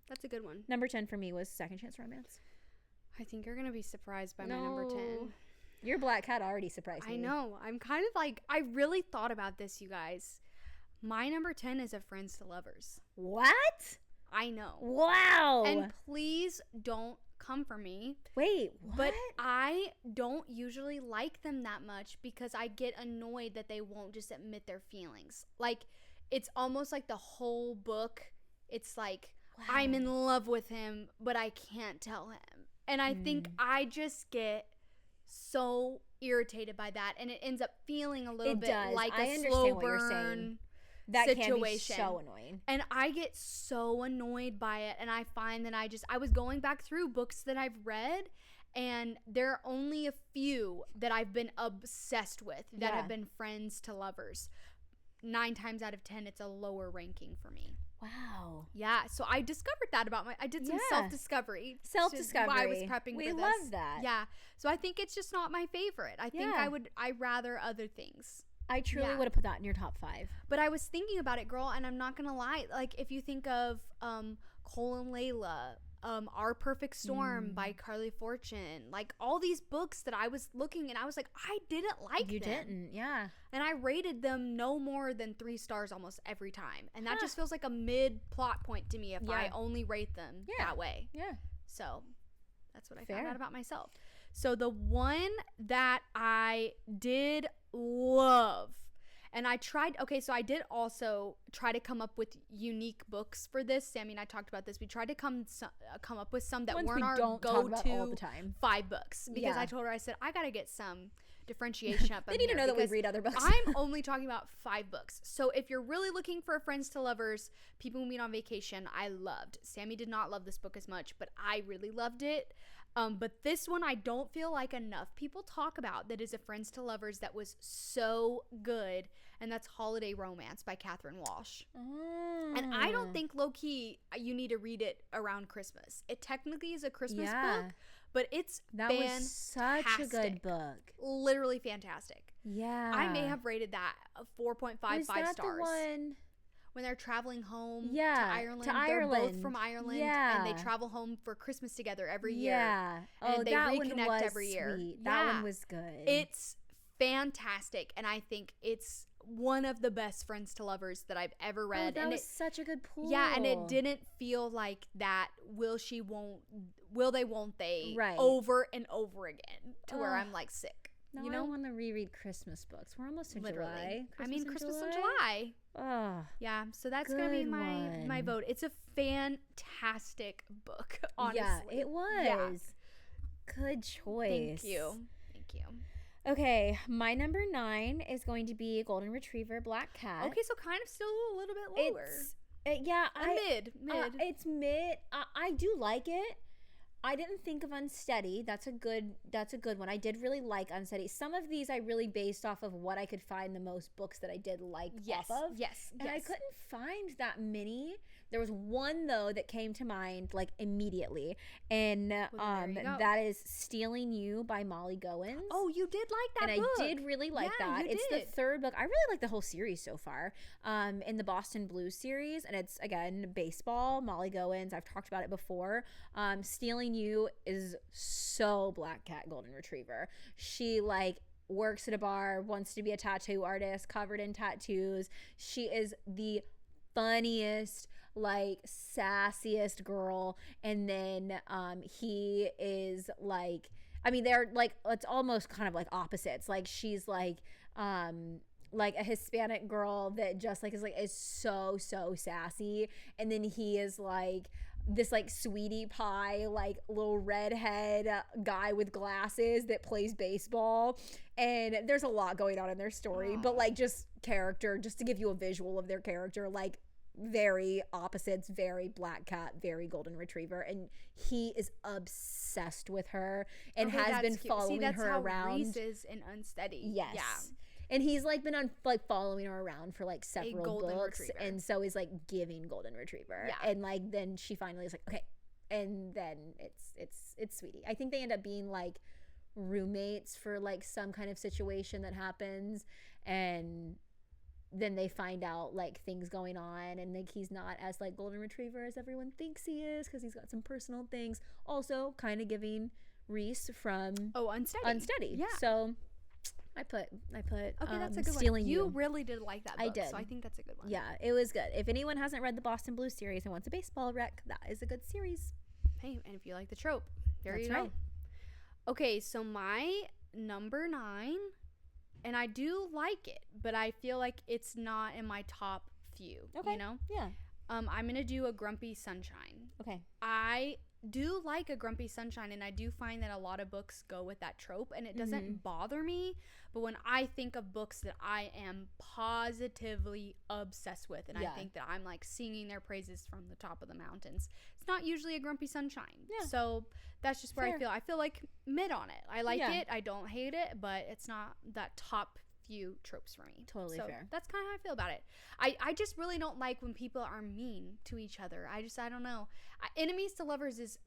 that's a good one. Number 10 for me was Second Chance Romance. I think you're gonna be surprised by my number 10. Your black cat already surprised me. I know. I'm kind of like, I really thought about this, you guys. My number 10 is A Friends to Lovers. What? I know. Wow. And please don't come for me. Wait, what? But I don't usually like them that much because I get annoyed that they won't just admit their feelings. Like, it's almost like the whole book, it's like, wow, I'm in love with him, but I can't tell him. And I think I just get so irritated by that, and it ends up feeling a little bit like a slow burn that situation. Can be so annoying. And I get so annoyed by it, and I find that I was going back through books that I've read, and there are only a few that I've been obsessed with that have been friends to lovers. 9 times out of 10, it's a lower ranking for me. Wow. Yeah, so I discovered that about I did some self-discovery. Self-discovery. While I was prepping for this. We love that. Yeah. So I think it's just not my favorite. I think I'd rather other things. I truly would have put that in your top 5. But I was thinking about it, girl, and I'm not going to lie. Like, if you think of Cole and Layla, Our Perfect Storm by Carly Fortune, like all these books that I was looking and I was like, I didn't like them. You didn't, yeah. And I rated them no more than 3 stars almost every time. And that just feels like a mid-plot point to me if I only rate them that way. Yeah. So that's what I found out about myself. So the one that I did love, and I tried, so I did also try to come up with unique books for this. Sammy and I talked about this. We tried to come up with some that weren't our go-to 5 books. Because I told her, I said, I got to get some differentiation up. They need to know that we read other books. I'm only talking about 5 books. So if you're really looking for a Friends to Lovers, People Who Meet on Vacation, I loved. Sammy did not love this book as much, but I really loved it. But this one I don't feel like enough people talk about that is a Friends to Lovers that was so good, and that's Holiday Romance by Catherine Walsh. And I don't think low-key you need to read it around Christmas. It technically is a Christmas book, but it's was such a good book. Literally fantastic. Yeah. I may have rated that a 4.5 5 stars. The one when they're traveling home to Ireland. They're both from Ireland, and they travel home for Christmas together every year. Yeah. And they reconnect every year. That one was good. It's fantastic, and I think it's one of the best Friends to Lovers that I've ever read. That was such a good pool. Yeah, and it didn't feel like that will they, won't they, right, over and over again to where I'm like sick. Now you know? I want to reread Christmas books. We're almost in July. Christmas in July. Oh, yeah, so that's going to be my vote. It's a fantastic book, honestly. Yeah, it was. Yeah. Good choice. Thank you. Okay, my number 9 is going to be Golden Retriever Black Cat. Okay, so kind of still a little bit lower. It's, mid. It's mid. I do like it. I didn't think of Unsteady. That's a good one. I did really like Unsteady. Some of these I really based off of what I could find the most books that I did like off of. And I couldn't find that many. There was one though that came to mind like immediately, and that is Stealing You by Molly Goins. Oh, you did like that book. And I did really like that. It's the 3rd book. I really like the whole series so far. In the Boston Blues series, and it's again baseball. Molly Goins. I've talked about it before. Stealing You is so Black Cat Golden Retriever. She works at a bar, wants to be a tattoo artist, covered in tattoos. She is the funniest, sassiest girl, and then he is they're it's almost kind of opposites. She's a Hispanic girl that just is so sassy, and then he is this sweetie pie little redhead guy with glasses that plays baseball. And there's a lot going on in their story, but just character, just to give you a visual of their character, very opposites, very Black Cat, very Golden Retriever, and he is obsessed with her and has been following her around. Reese is in Unsteady. Yes. Yeah. And he's been following her around for several books, retriever. And so is giving Golden Retriever. Yeah. And then she finally is okay, and then it's Sweetie. I think they end up being roommates for some kind of situation that happens, and then they find out like things going on, and like he's not as like golden retriever as everyone thinks he is, because he's got some personal things. Also kind of giving Reese from Unsteady. Yeah. So I put okay, that's a good Stealing one. You really did like that book. I did. So I think that's a good one. Yeah, it was good. If anyone hasn't read the Boston Blues series and wants a baseball rec, that is a good series. Hey, and if you like the trope, that's right. Okay, so my number 9, and I do like it, but I feel like it's not in my top few. Okay. You know? Yeah. I'm gonna do A Grumpy Sunshine. Okay. I do like A Grumpy Sunshine, and I do find that a lot of books go with that trope, and it doesn't bother me. But when I think of books that I am positively obsessed with, and I think that I'm like singing their praises from the top of the mountains, it's not usually A Grumpy Sunshine. Yeah. So that's just where I feel like mid on it. I like it. I don't hate it, but it's not that top few tropes for me. Totally fair. That's kind of how I feel about it. I just really don't like when people are mean to each other. I don't know. Enemies to lovers is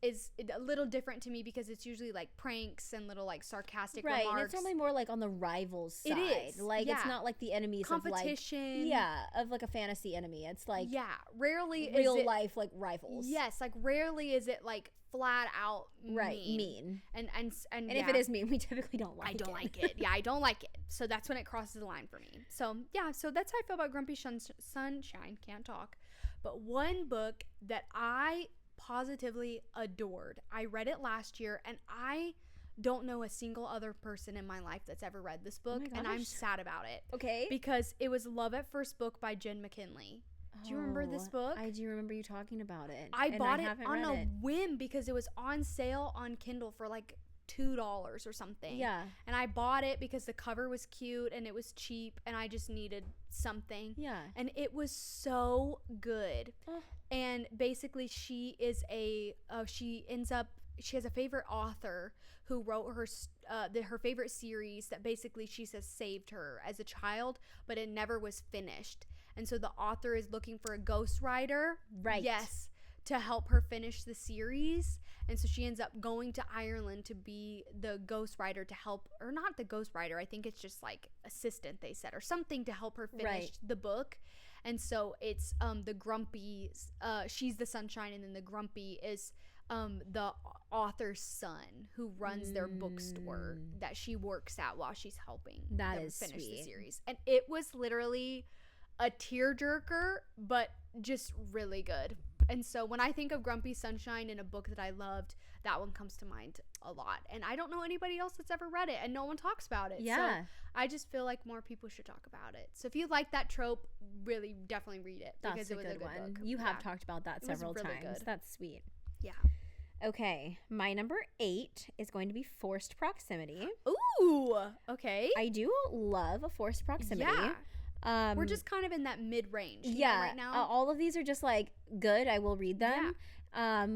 a little different to me, because it's usually like pranks and little like sarcastic remarks. Right, and it's only more like on the rivals side. It is. Like it's not like the enemies competition. Of like, of like a fantasy enemy. It's like rarely real is it, life like rivals. Yes, like rarely is it like flat out mean. And if it is mean, we typically don't like it. I don't like it. Yeah, I don't like it. So that's when it crosses the line for me. So yeah, so that's how I feel about Grumpy Sunshine. Can't talk. But one book that I positively adored. I read it last year, and I don't know a single other person in my life that's ever read this book, and I'm sad about it. Okay. Because it was Love at First Book by Jen McKinley. Do you remember this book? I do remember you talking about it. I bought it on a whim because it was on sale on Kindle for like $2 or something. Yeah. And I bought it because the cover was cute and it was cheap, and I just needed something. Yeah. And it was so good. And basically she has a favorite author who wrote her favorite series that basically she says saved her as a child, but it never was finished. And so the author is looking for a ghostwriter. Right. Yes. To help her finish the series. And so she ends up going to Ireland to be the ghostwriter to help, or not the ghostwriter, I think it's just like assistant, they said, or something to help her finish the book. And so it's the Grumpy, she's the Sunshine, and then the Grumpy is the author's son who runs their bookstore that she works at while she's helping them finish the series. And it was literally a tearjerker, but just really good. And so when I think of Grumpy Sunshine and a book that I loved, that one comes to mind a lot. And I don't know anybody else that's ever read it, and no one talks about it. Yeah. So I just feel like more people should talk about it. So if you like that trope, really definitely read it, because it was a good one. Book. You have talked about that several times. Good. That's sweet. Yeah. Okay, my number 8 is going to be Forced Proximity. Ooh, okay. I do love a forced proximity. Yeah. We're just kind of in that mid-range right now. All of these are just like good. I will read them. Yeah.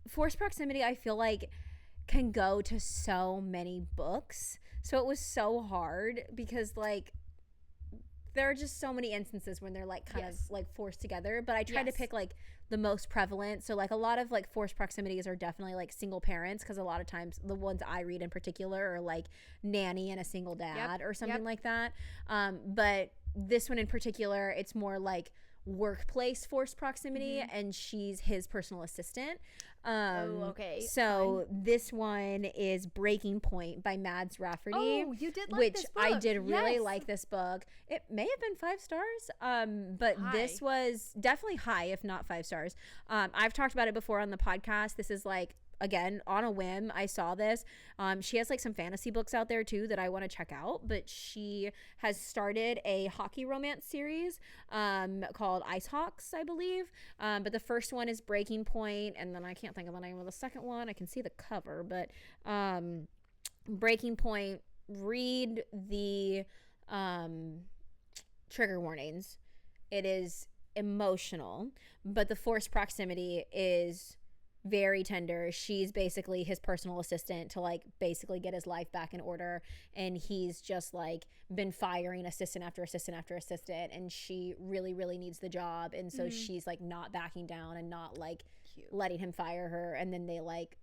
Forced Proximity, I feel like, can go to so many books. So it was so hard because like there are just so many instances when they're like kind of like forced together. But I tried to pick like the most prevalent. So like a lot of like forced proximities are definitely like single parents, because a lot of times the ones I read in particular are like nanny and a single dad or something like that. But this one in particular, it's more like workplace forced proximity, and she's his personal assistant. So this one is Breaking Point by Mads Rafferty. Oh, you did like this book. I did really like this book. It may have been 5 stars, but this was definitely high, if not 5 stars. I've talked about it before on the podcast. This is like, again, on a whim, I saw this. She has like some fantasy books out there too that I want to check out, but she has started a hockey romance series called Ice Hawks, I believe. But the first one is Breaking Point, and then I can't think of the name of the second one. I can see the cover, but Breaking Point, read the trigger warnings. It is emotional, but the forced proximity is very tender. She's basically his personal assistant to like basically get his life back in order, and he's just like been firing assistant after assistant after assistant, and she really needs the job, and so she's like not backing down and not like letting him fire her, and then they like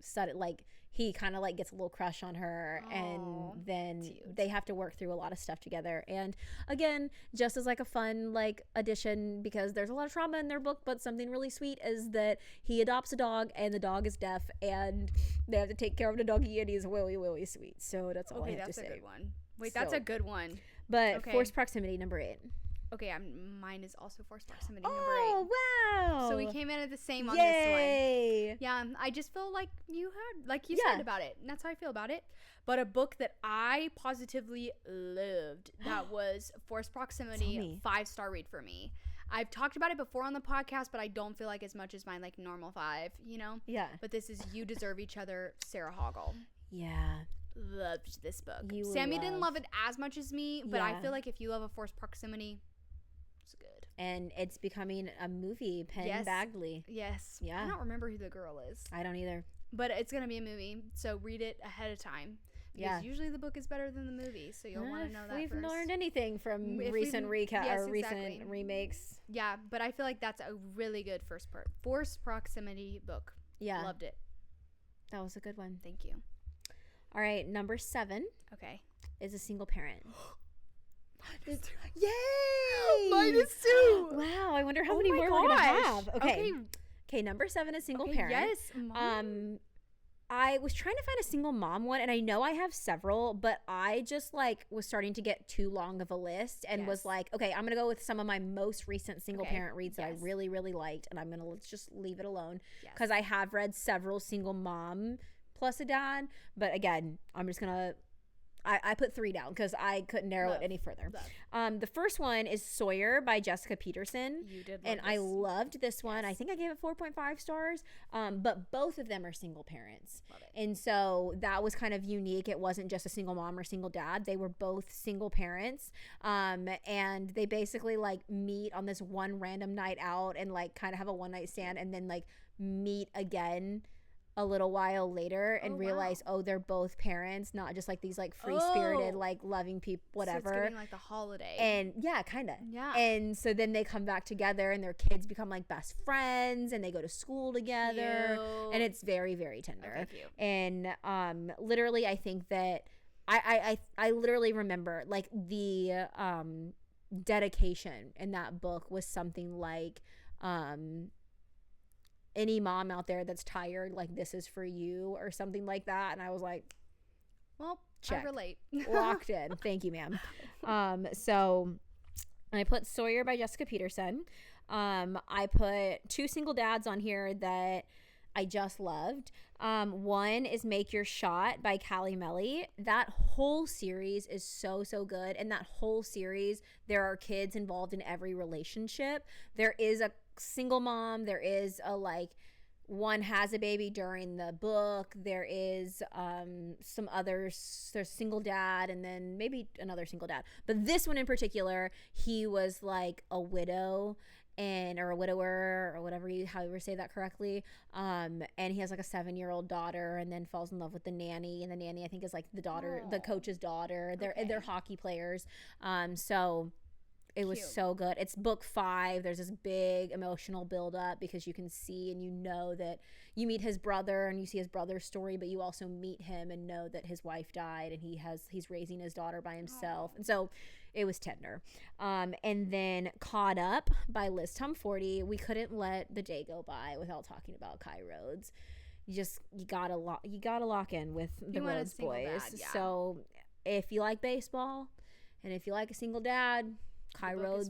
he kind of like gets a little crush on her, and then they have to work through a lot of stuff together. And again, just as like a fun like addition, because there's a lot of trauma in their book, but something really sweet is that he adopts a dog, and the dog is deaf, and they have to take care of the doggy, and he's really sweet. So that's all I have to say. Okay, that's a good one. Wait, that's a good one. But forced proximity, number 8. Okay, mine is also forced proximity, number 8. Oh, wow. So we came in at the same on Yay. this one. Yeah, I just feel like you said about it. And that's how I feel about it. But a book that I positively loved that was Forced Proximity, 5-star read for me. I've talked about it before on the podcast, but I don't feel like as much as my like normal 5, you know? Yeah. But this is You Deserve Each Other, Sarah Hoggle. Yeah. Loved this book. Sammy didn't love it as much as me, but I feel like if you love a forced proximity, it's good. And it's becoming a movie, Penn Badgley. Yes. Yeah. I don't remember who the girl is. I don't either. But it's going to be a movie, so read it ahead of time. Because usually the book is better than the movie, so you'll want to know that we've first. Learned anything from recent recent remakes. Yeah, but I feel like that's a really good forced proximity book. Yeah. Loved it. That was a good one. Thank you. All right, number 7. Okay. Is a single parent. Yay! Mine is too. Wow, I wonder how many more we're gonna have. Okay, number 7 is single parent. Yes. I was trying to find a single mom one, and I know I have several, but I just like was starting to get too long of a list, and was like, okay, I'm gonna go with some of my most recent single parent reads that I really, really liked, and I'm gonna just leave it alone because I have read several single mom plus a dad, but again, I'm just gonna I put 3 down because I couldn't narrow it any further. The first one is Sawyer by Jessica Peterson. You did love and this. I loved this one. I think I gave it 4.5 stars. But both of them are single parents. Love it. And so that was kind of unique. It wasn't just a single mom or single dad. They were both single parents. And they basically like meet on this one random night out and like kind of have a one night stand and then like meet again a little while later and realize, they're both parents, not just like these like free-spirited, like loving people, whatever. So it's getting like the holiday. And yeah, kind of. Yeah. And so then they come back together and their kids become like best friends and they go to school together. Cute. And it's very, very tender. Okay, cute. And literally, I think that I literally remember like the dedication in that book was something like any mom out there that's tired, like this is for you or something like that. And I was like, well, check. I relate. Locked in. Thank you, ma'am. So I put Sawyer by Jessica Peterson. I put 2 single dads on here that I just loved. One is Make Your Shot by Callie Melly. That whole series is so good. And that whole series, there are kids involved in every relationship. There is a single mom. There is a like one has a baby during the book. There is some others. There's single dad and then maybe another single dad. But this one in particular, he was like a widow or a widower or whatever however say that correctly, and he has like a 7-year-old daughter and then falls in love with the nanny, and the nanny I think is like the daughter, the coach's daughter. They're hockey players, so it was so good. It's book 5. There's this big emotional buildup because you can see and you know that you meet his brother and you see his brother's story, but you also meet him and know that his wife died and he's raising his daughter by himself. And so it was tender. And then Caught Up by Liz Tumforty. We couldn't let the day go by without talking about Kai Rhodes. You gotta lock in with the Rhodes boys. Dad, yeah. So if you like baseball and if you like a single dad, Kai Rhodes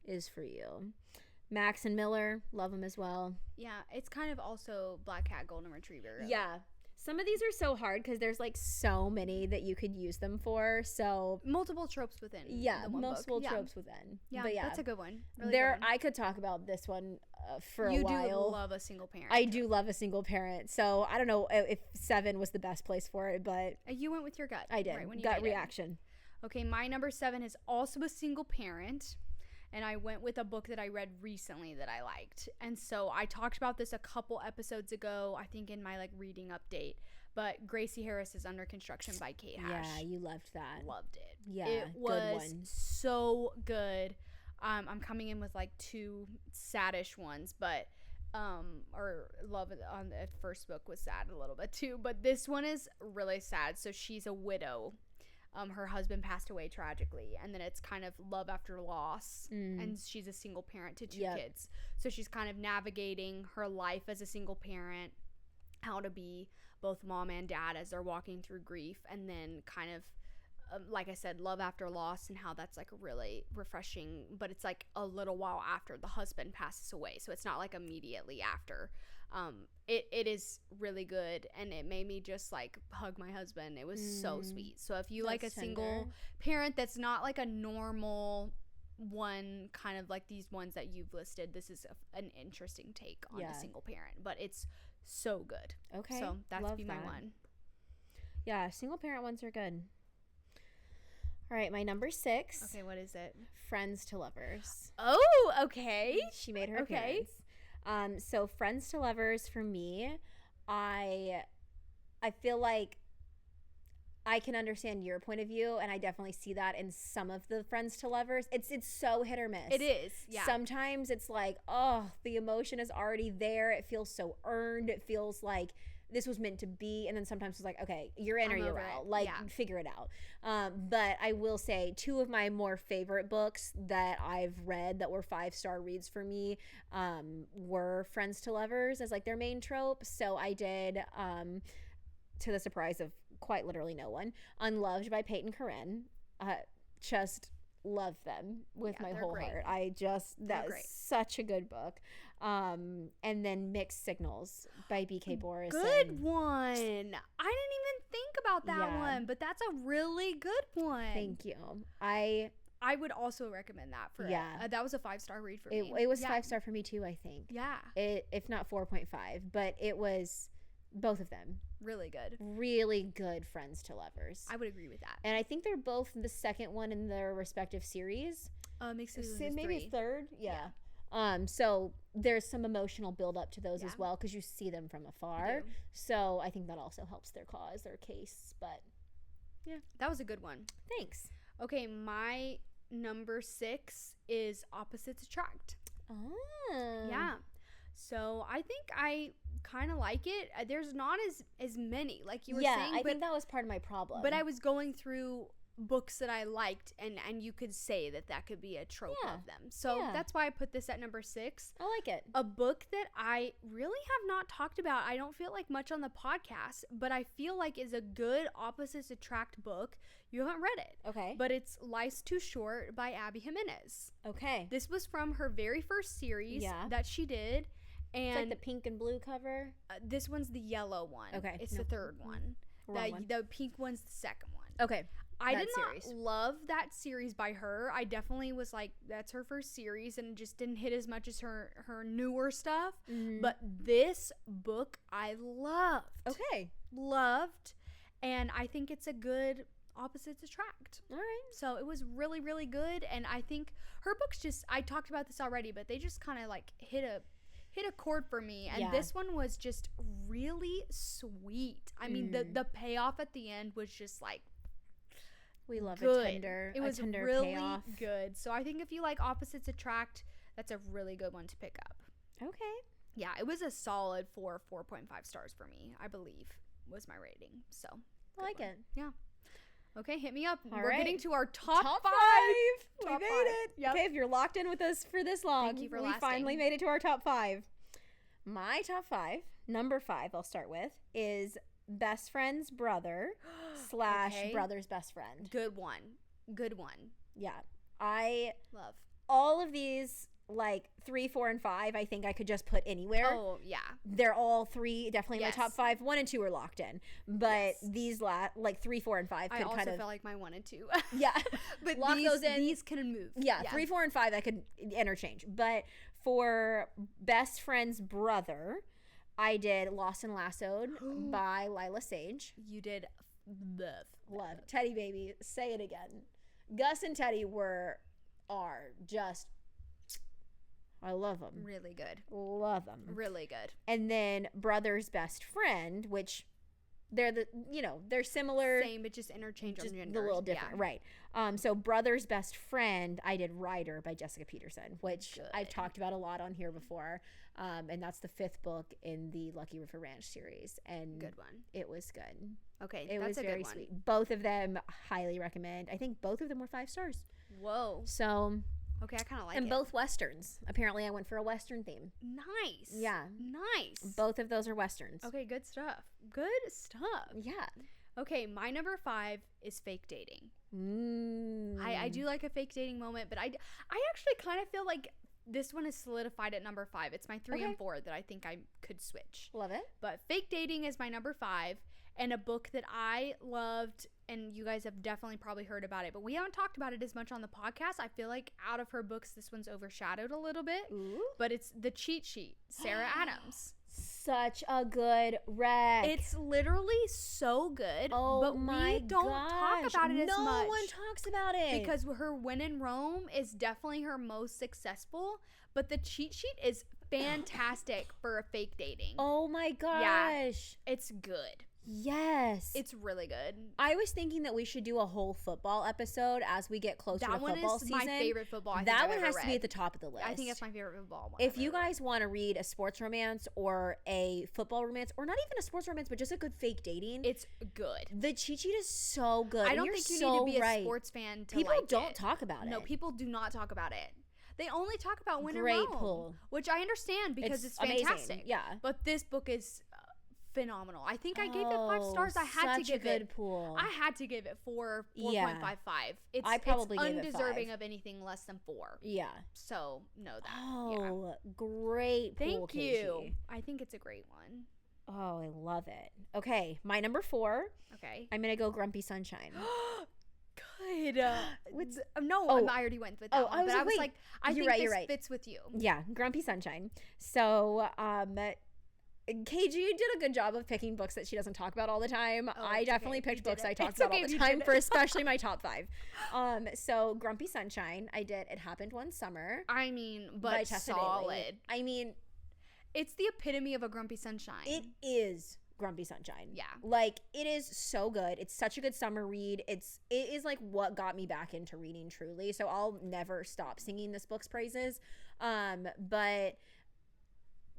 is for you. Max and Miller, love them as well. Yeah, it's kind of also Black Cat Golden Retriever. Yeah. Some of these are so hard because there's like so many that you could use them for. So multiple tropes within. Yeah, the one multiple book. tropes within. Yeah, but yeah, that's a good one. Really good one. I could talk about this one for a while. You do love a single parent. I do love a single parent. So I don't know if 7 was the best place for it, but you went with your gut. I did. Right, when you gut reaction. Okay, my number 7 is also a single parent, and I went with a book that I read recently that I liked. And so I talked about this a couple episodes ago, I think in my like reading update, but Gracie Harris is Under Construction by Kate Hash. Yeah, you loved that. Loved it. Yeah, it was good one. So good. I'm coming in with like 2 saddish ones, but or love on the first book was sad a little bit too, but this one is really sad. So she's a widow. Her husband passed away tragically, and then it's kind of love after loss, and she's a single parent to two kids. So she's kind of navigating her life as a single parent, how to be both mom and dad as they're walking through grief, and then kind of like I said, love after loss, and how that's like really refreshing, but it's like a little while after the husband passes away, so it's not like immediately after. It is really good, and it made me just like hug my husband. It was so sweet. So if you like a single parent that's not like a normal one, kind of like these ones that you've listed, this is an interesting take on a single parent, but it's so good. Okay, so that's love be my that. one. Yeah, single parent ones are good. All right, my number 6. Okay, what is it? Friends to Lovers. Oh, okay. She made her appearance. So Friends to Lovers for me, I feel like I can understand your point of view, and I definitely see that in some of the Friends to Lovers. It's so hit or miss. It is, yeah. Sometimes it's like, oh, the emotion is already there. It feels so earned. It feels like this was meant to be, and then sometimes it's like, okay, you're in or you're out. Like, figure it out. But I will say 2 of my more favorite books that I've read that were 5-star reads for me were Friends to Lovers as like their main trope. So I did, to the surprise of quite literally no one, Unloved by Peyton Corinne. Just love them with my whole heart. That's such a good book. And then Mixed Signals by B.K. Boris. Good one. I didn't even think about that one, but that's a really good one. Thank you. I would also recommend that for that was a 5-star read for me. It was 5-star for me too, I think. Yeah. If not 4.5, but it was both of them. Really good. Really good Friends to Lovers. I would agree with that. And I think they're both the second one in their respective series. Makes it maybe 3rd. Yeah. So there's some emotional build up to those as well, because you see them from afar. So I think that also helps their cause, their case. But yeah, that was a good one. Thanks. Okay, my number 6 is Opposites Attract. Oh. Yeah. So I think I kind of like it. There's not as many, like you were saying. I think that was part of my problem. But I was going through books that I liked, and you could say that could be a trope of them. So that's why I put this at number 6. I like it. A book that I really have not talked about, I don't feel like much on the podcast, but I feel like is a good Opposites Attract book. You haven't read it. Okay. But it's Life's Too Short by Abby Jimenez. Okay. This was from her very first series that she did. And it's like the pink and blue cover? This one's the yellow one. Okay. It's the 3rd one. The pink one's the 2nd one. Okay. I did not love that series by her. I definitely was like, that's her first series, and it just didn't hit as much as her newer stuff. Mm-hmm. But this book I loved. Okay. Loved. And I think it's a good Opposites Attract. All right. So it was really, really good. And I think her books just, I talked about this already, but they just kind of like hit a chord for me, and this one was just really sweet. I mean, the payoff at the end was just like, we love good. It was tender really payoff. Good. So I think if you like Opposites Attract, that's a really good one to pick up. Okay. Yeah, it was a solid 4.5 stars for me, I believe, was my rating. So I like it. Yeah. Okay, hit me up. We're getting to our top 5. We made it. Yep. Okay, if you're locked in with us for this long, thank you for we finally made it to our top 5. My top 5, number 5, I'll start with, is Best Friend's Brother / Brother's Best Friend. Good one. Yeah. I love all of these, like 3, 4, and 5. I think I could just put anywhere. Oh, yeah. They're all 3 definitely my top 5. 1 and 2 are locked in, but these like 3, 4, and 5 could I also kind of felt like my 1 and 2. Yeah. But lock those in. These can move. Yeah, 3, 4, and 5 I could interchange. But for Best Friend's Brother, I did Lost and Lassoed by Lila Sage. You did love Teddy Baby. Say it again. Gus and Teddy are just, I love them. Really good. Love them. Really good. And then Brother's Best Friend, which they're they're similar, same, but just interchangeable just genders. a little different, right? So Brother's Best Friend, I did Rider by Jessica Peterson, which I've talked about a lot on here before, and that's the 5th book in the Lucky River Ranch series, and good one. It was good. Okay, it that's was a very good one. sweet. Both of them highly recommend. I think both of them were 5 stars. Whoa. So okay, I kind of like and it. both westerns. Apparently, I went for a western theme. Nice. Yeah. Nice. Both of those are westerns. Okay, good stuff. Good stuff. Yeah. Okay, my number 5 is fake dating. I do like a fake dating moment, but I actually kind of feel like this one is solidified at number 5. It's my 3 and 4 that I think I could switch. Love it. But fake dating is my number 5, and a book that I loved, and you guys have definitely probably heard about it, but we haven't talked about it as much on the podcast. I feel like out of her books, this one's overshadowed a little bit. Ooh. But it's The Cheat Sheet, Sarah Adams. Such a good rec. It's literally so good, but we don't talk about it as much. No one talks about it. Because her When in Rome is definitely her most successful, but The Cheat Sheet is fantastic for a fake dating. Oh my gosh. Yeah, it's good. Yes. It's really good. I was thinking that we should do a whole football episode as we get closer to football season. That one is my favorite football. That one has to be at the top of the list. I think that's my favorite football one. If you guys want to read a sports romance or a football romance, or not even a sports romance, but just a good fake dating, it's good. The Cheat Sheet is so good. I don't think you need to be a sports fan to People like don't it. talk about it. No, people do not talk about it. They only talk about When in Great Rome, pull. which I understand because it's fantastic. Amazing. Yeah. But this book is phenomenal. I think I gave it 5 stars. I had to give such a good pull. I had to give it 4.55. Yeah. I probably it's gave it undeserving 5. of anything less than 4. Yeah. So know that. Oh, great pull, Thank you. Casey. I think it's a great one. Oh, I love it. Okay, my number 4. Okay. I'm gonna go Grumpy Sunshine. Good. I already went with that one. I was but I was like, I think this fits with you. Yeah, Grumpy Sunshine. So, KG did a good job of picking books that she doesn't talk about all the time. I definitely picked books I talked about all the time for especially my top 5. So Grumpy Sunshine, I did It Happened One Summer. I mean, but solid. I mean, it's the epitome of a Grumpy Sunshine. It is Grumpy Sunshine. Yeah. Like, it is so good. It's such a good summer read. It is like what got me back into reading truly. So I'll never stop singing this book's praises. But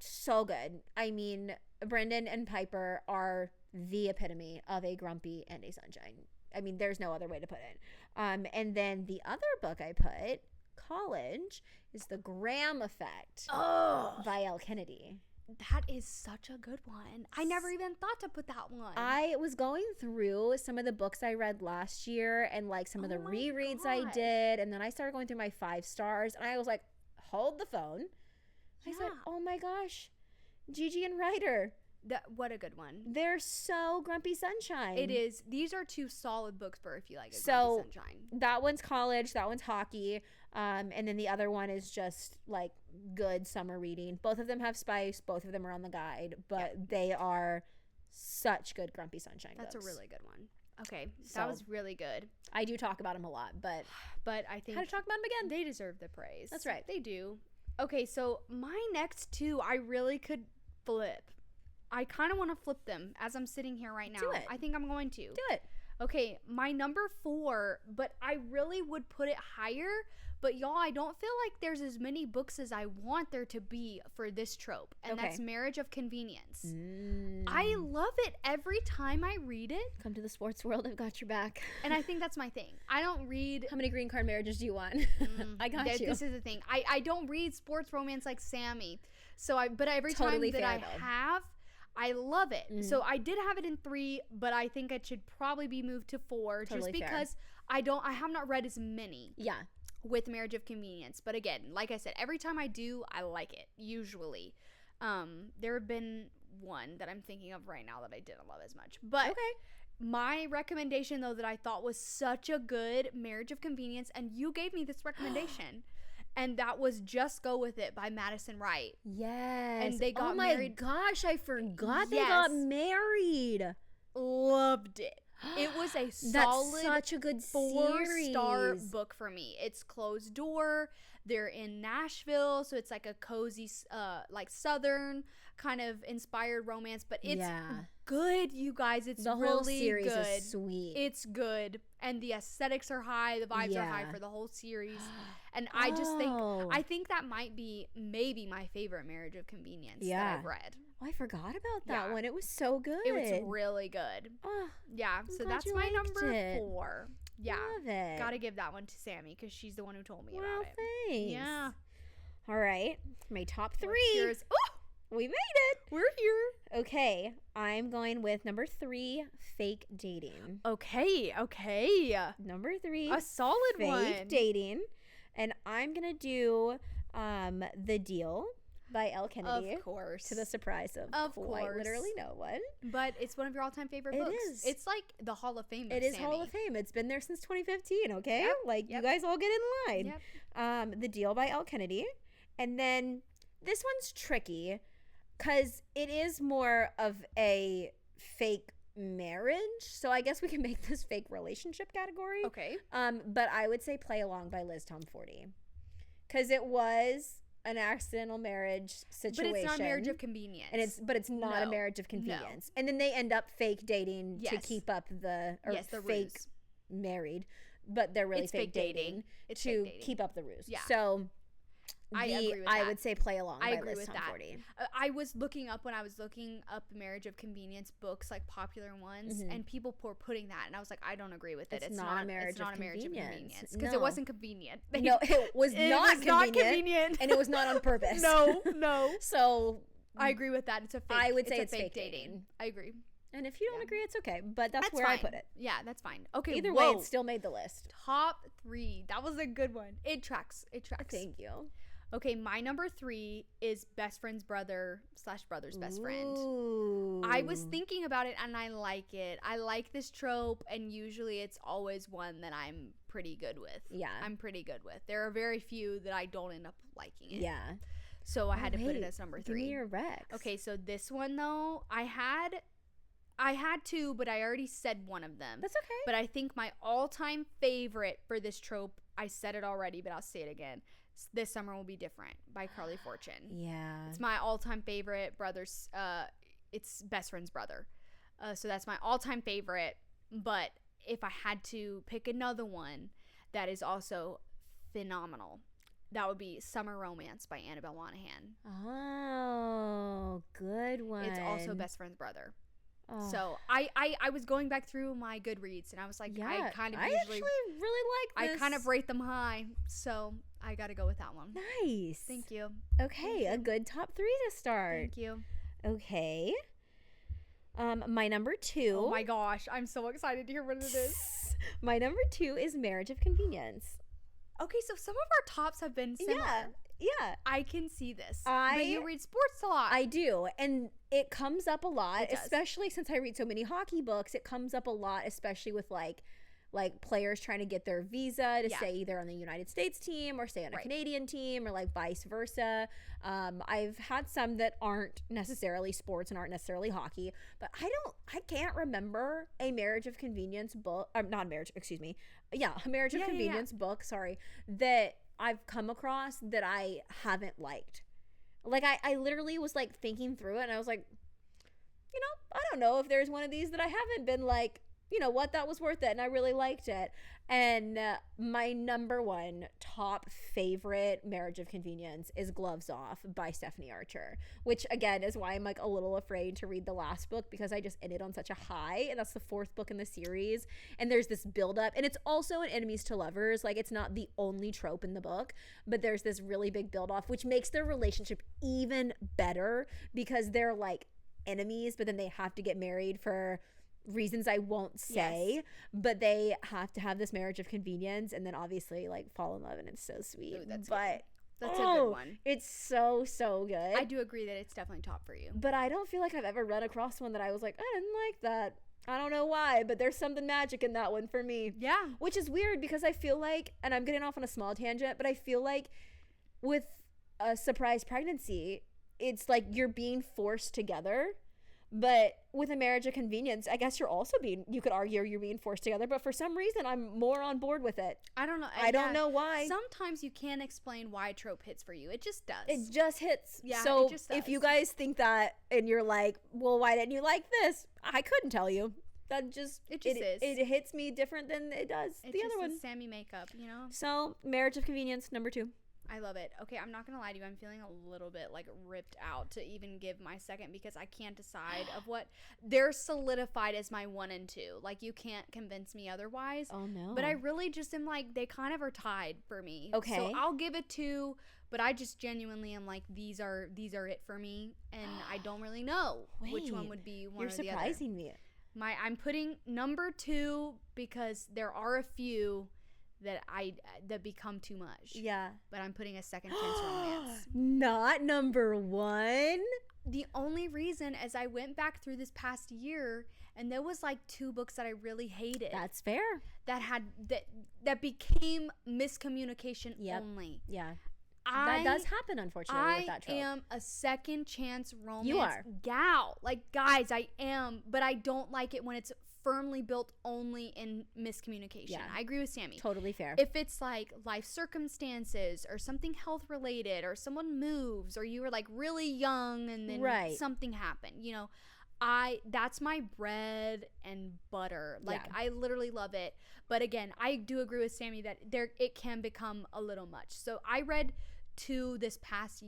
so good. I mean, Brendan and Piper are the epitome of a grumpy and a sunshine. I mean, there's no other way to put it. And then the other book I put, College, is The Graham Effect by Elle Kennedy. That is such a good one. I never even thought to put that one. I was going through some of the books I read last year and like some of the rereads I did. And then I started going through my 5 stars and I was like, hold the phone. I said, oh my gosh, Gigi and Ryder. What a good one. They're so Grumpy Sunshine. It is. These are 2 solid books for if you like a Grumpy Sunshine. That one's college. That one's hockey. And then the other one is just like good summer reading. Both of them have spice. Both of them are on the guide. But they are such good Grumpy Sunshine books. That's a really good one. Okay. So, that was really good. I do talk about them a lot. But I think how to talk about them again? They deserve the praise. That's right. They do. Okay. So my next 2, I really could flip. I kind of want to flip them as I'm sitting here right now. Do it. I think I'm going to. Do it. Okay, my number 4, but I really would put it higher. But y'all, I don't feel like there's as many books as I want there to be for this trope. And that's Marriage of Convenience. I love it every time I read it. Come to the sports world. I've got your back. And I think that's my thing. I don't read. How many green card marriages do you want? I got you. This is the thing. I don't read sports romance like Sammy. But every time that I have, I love it. So I did have it in 3, but I think it should probably be moved to 4 just because I have not read as many. Yeah. With Marriage of Convenience. But again, like I said, every time I do, I like it, usually. There have been one that I'm thinking of right now that I didn't love as much. But my recommendation, though, that I thought was such a good Marriage of Convenience, and you gave me this recommendation, and that was Just Go With It by Madison Wright. Yes. And they got married. Oh my gosh, I forgot they got married. Loved it. It was a solid, such a good 4-star book for me. It's closed door. They're in Nashville, so it's like a cozy, like Southern kind of inspired romance, but it's good, you guys. It's the really whole series good. is sweet. It's good, and the aesthetics are high, the vibes are high for the whole series. And I just think that might be maybe my favorite Marriage of Convenience that I've read. Oh, I forgot about that one. It was so good. It was really good. So that's my number 4. Yeah. Love it. Gotta give that one to Sammy because she's the one who told me about it. Thanks. Yeah. All right. My top 3. We made it. We're here. Okay. I'm going with number 3, fake dating. Okay. Number 3. A solid one. Fake dating. And I'm going to do The Deal by Elle Kennedy. Of course. To the surprise of quite literally no one. But it's one of your all-time favorite books. It is. It's like the Hall of Fame of It is Sammy. Hall of Fame. It's been there since 2015, okay? Yep. You guys all get in line. The Deal by Elle Kennedy. And then this one's tricky because it is more of a fake marriage. So I guess we can make this fake relationship category. Okay. But I would say Play Along by Liz Tom 40. Because it was an accidental marriage situation. But it's not a marriage of convenience. And it's not a marriage of convenience. And then they end up fake dating to keep up the fake ruse. Married. But they're really fake dating to keep up the ruse. Yeah. So I agree with that. I would say Play Along by agree Liz with Tom that. 40. I was looking up when I was looking up marriage of convenience books, like popular ones, and people were putting that, and I was like, I don't agree with it. It's not a marriage of convenience because it wasn't convenient. No, it was not convenient, and it was not on purpose. No. So I agree with that. It's a fake. I would say it's fake dating. I agree. And if you don't agree, it's okay. But that's where fine. I put it. Yeah, that's fine. Okay. Either way, it still made the list. Top 3. That was a good one. It tracks. Thank you. Okay, my number 3 is best friend's brother / brother's best friend. Ooh. I was thinking about it and I like it. I like this trope, and usually it's always one that I'm pretty good with. Yeah. I'm pretty good with. There are very few that I don't end up liking it. Yeah. So I had to put it as number 3. Give me your Rex. Okay, so this one though, I had 2, but I already said one of them. That's okay. But I think my all-time favorite for this trope, I said it already, but I'll say it again. This Summer Will Be Different by Carly Fortune. Yeah. It's my all-time favorite. It's best friend's brother. So that's my all-time favorite. But if I had to pick another one that is also phenomenal, that would be Summer Romance by Annabelle Monaghan. Oh, good one. It's also best friend's brother. Oh. So I was going back through my Goodreads and I was like, I kind of usually actually really like this. I kind of rate them high, so I got to go with that one. Nice. Thank you. Okay, a good top 3 to start. Thank you. Okay. My number 2. Oh my gosh, I'm so excited to hear what it is. My number 2 is Marriage of Convenience. Okay, so some of our tops have been similar. Yeah. I can see this. But you read sports a lot. I do. And it comes up a lot, especially since I read so many hockey books. It comes up a lot, especially with like players trying to get their visa to stay either on the United States team or stay on a Canadian team or like vice versa. I've had some that aren't necessarily sports and aren't necessarily hockey, but I can't remember a Marriage of Convenience book, not a marriage, excuse me. Yeah, a Marriage of Convenience book, that I've come across that I haven't liked. Like I literally was like thinking through it and I was like, I don't know if there's one of these that I haven't been like, what, that was worth it and I really liked it. And my number 1 top favorite Marriage of Convenience is Gloves Off by Stephanie Archer, which again is why I'm like a little afraid to read the last book because I just ended on such a high, and that's the 4th book in the series, and there's this build up, and it's also an enemies to lovers. Like, it's not the only trope in the book, but there's this really big build off, which makes their relationship even better because they're like enemies, but then they have to get married for reasons I won't say, but they have to have this Marriage of Convenience and then obviously like fall in love, and it's so sweet. Ooh, that's a good one. It's so good. I do agree that it's definitely top for you, but I don't feel like I've ever run across one that I was like, I didn't like that. I don't know why, but there's something magic in that one for me. Yeah, which is weird because I feel like, and I'm getting off on a small tangent, but I feel like with a surprise pregnancy, it's like you're being forced together. But with A Marriage of Convenience, I guess you could argue you're being forced together, but for some reason I'm more on board with it. I don't know. I don't know why. Sometimes you can't explain why a trope hits for you. It just does. It just hits. Yeah, so it just does. If you guys think that and you're like, well, why didn't you like this? I couldn't tell you. It just is. It hits me different than it does the other one. Sammy makeup, you know? So, Marriage of Convenience, number 2. I love it. Okay, I'm not gonna lie to you. I'm feeling a little bit like ripped out to even give my second because I can't decide of what they're solidified as my 1 and 2. Like you can't convince me otherwise. Oh no. But I really just am like they kind of are tied for me. Okay. So I'll give it 2, but I just genuinely am like these are it for me, and I don't really know which one would be one or the other. You're surprising me. I'm putting number 2 because there are a few that become too much. Yeah. But I'm putting a second chance romance. Not number 1. The only reason is I went back through this past year and there was like 2 books that I really hated. That's fair. That became miscommunication only. Yeah. That does happen, unfortunately, with that trope. I am a second chance romance you are. gal. Like, guys, I am. But I don't like it when it's firmly built only in miscommunication. Yeah. I agree with Sammy. Totally fair. If it's like life circumstances or something health related or someone moves or you were like really young and then something happened, you know, that's my bread and butter. Like I literally love it. But again, I do agree with Sammy that it can become a little much. So I read 2 this past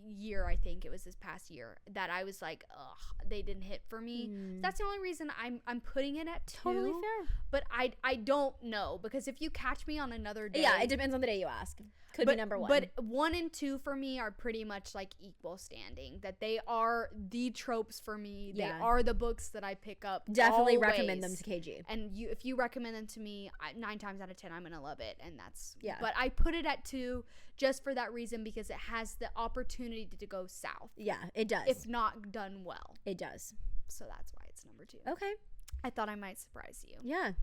year. I think it was this past year that I was like, ugh, they didn't hit for me. That's the only reason I'm putting it at 2. Totally fair. But I don't know because if you catch me on another day, yeah, it depends on the day you ask. Could be number 1. But 1 and 2 for me are pretty much like equal standing. That they are the tropes for me. They are the books that I pick up. Definitely always. Recommend them to KG. And if you recommend them to me, 9 times out of 10 I'm gonna love it. And that's But I put it at 2 just for that reason because it has the opportunity to go south. Yeah, it does. If not done well. It does. So that's why it's number 2. Okay. I thought I might surprise you. Yeah.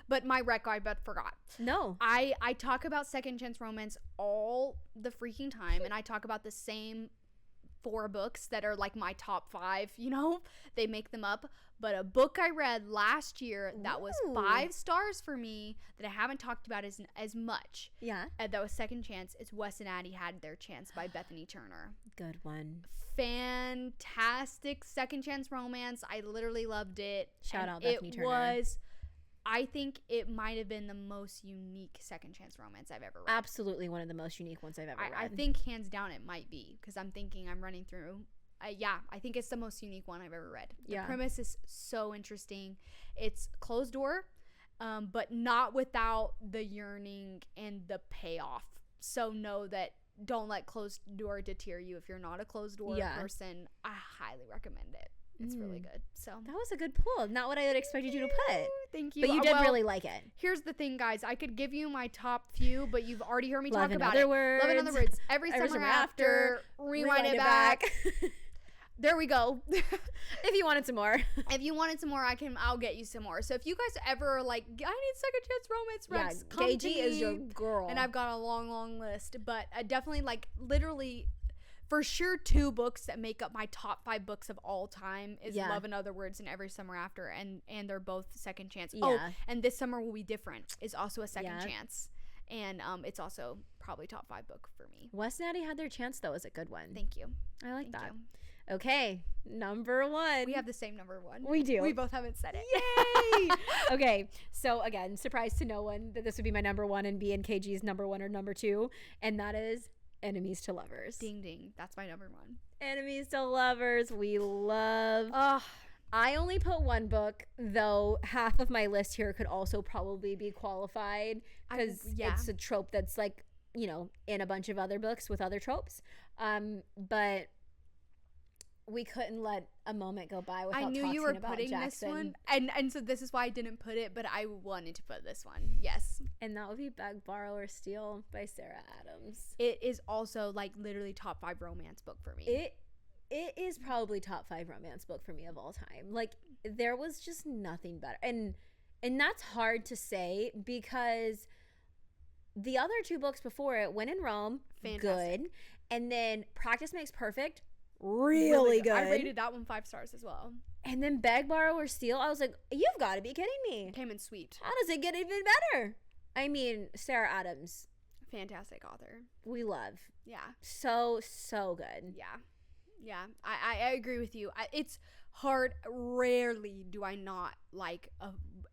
But my rec, I bet forgot. No. I talk about second chance romance all the freaking time. And I talk about the same 4 books that are like my top 5, you know? They make them up. But a book I read last year that was 5 stars for me that I haven't talked about as much. Yeah. That was second chance. It's Wes and Addie Had Their Chance by Bethany Turner. Good one. Fantastic second chance romance. I literally loved it. Shout out Bethany Turner. I think it might have been the most unique second chance romance I've ever read. Absolutely one of the most unique ones I've ever read. I think hands down it might be because I'm running through. I think it's the most unique one I've ever read. The premise is so interesting. It's closed door, but not without the yearning and the payoff. So don't let closed door deter you. If you're not a closed door person, I highly recommend it. It's really good. So that was a good pull. Not what I had expected you to put. Thank you. But you did really like it. Here's the thing, guys. I could give you my top few, but you've already heard me talk about it. Love in Other Words. Every summer after. Rewind it back. There we go. If you wanted some more. If you wanted some more, I'll get you some more. So if you guys ever are like, I need second chance romance recs, come to me. is your girl. And I've got a long, long list. But I definitely literally for sure 2 books that make up my top 5 books of all time is Love in Other Words and Every Summer After, and they're both second chance. Oh, and This Summer Will Be Different is also a second chance. And it's also probably top 5 book for me. Wes and Addie Had Their Chance, though, is a good one. Thank you. I like that. Okay, number 1. We have the same number 1. We do. We both haven't said it. Yay! Okay, so again, surprise to no one that this would be my number 1 and B and KG's number 1 or number 2, and that is Enemies to Lovers. Ding ding. That's my number 1. Enemies to Lovers. We love. I only put 1 book, though half of my list here could also probably be qualified because it's a trope that's like, you know, in a bunch of other books with other tropes. But we couldn't let a moment go by without talking about Jackson. I knew you were putting this one, and so this is why I didn't put it, but I wanted to put this one. Yes. And that would be Beg, Borrow, or Steal by Sarah Adams. It is also like literally top 5 romance book for me. It is probably top 5 romance book for me of all time. Like there was just nothing better. And that's hard to say because the other 2 books before it, When in Rome, good. And then Practice Makes Perfect, really good. I rated that one 5 stars as well. And then Beg, Borrow, or Steal, I was like, you've got to be kidding me. Came in sweet. How does it get even better? I mean, Sarah Adams. Fantastic author. We love. Yeah. So good. Yeah. Yeah. I agree with you. It's hard. Rarely do I not like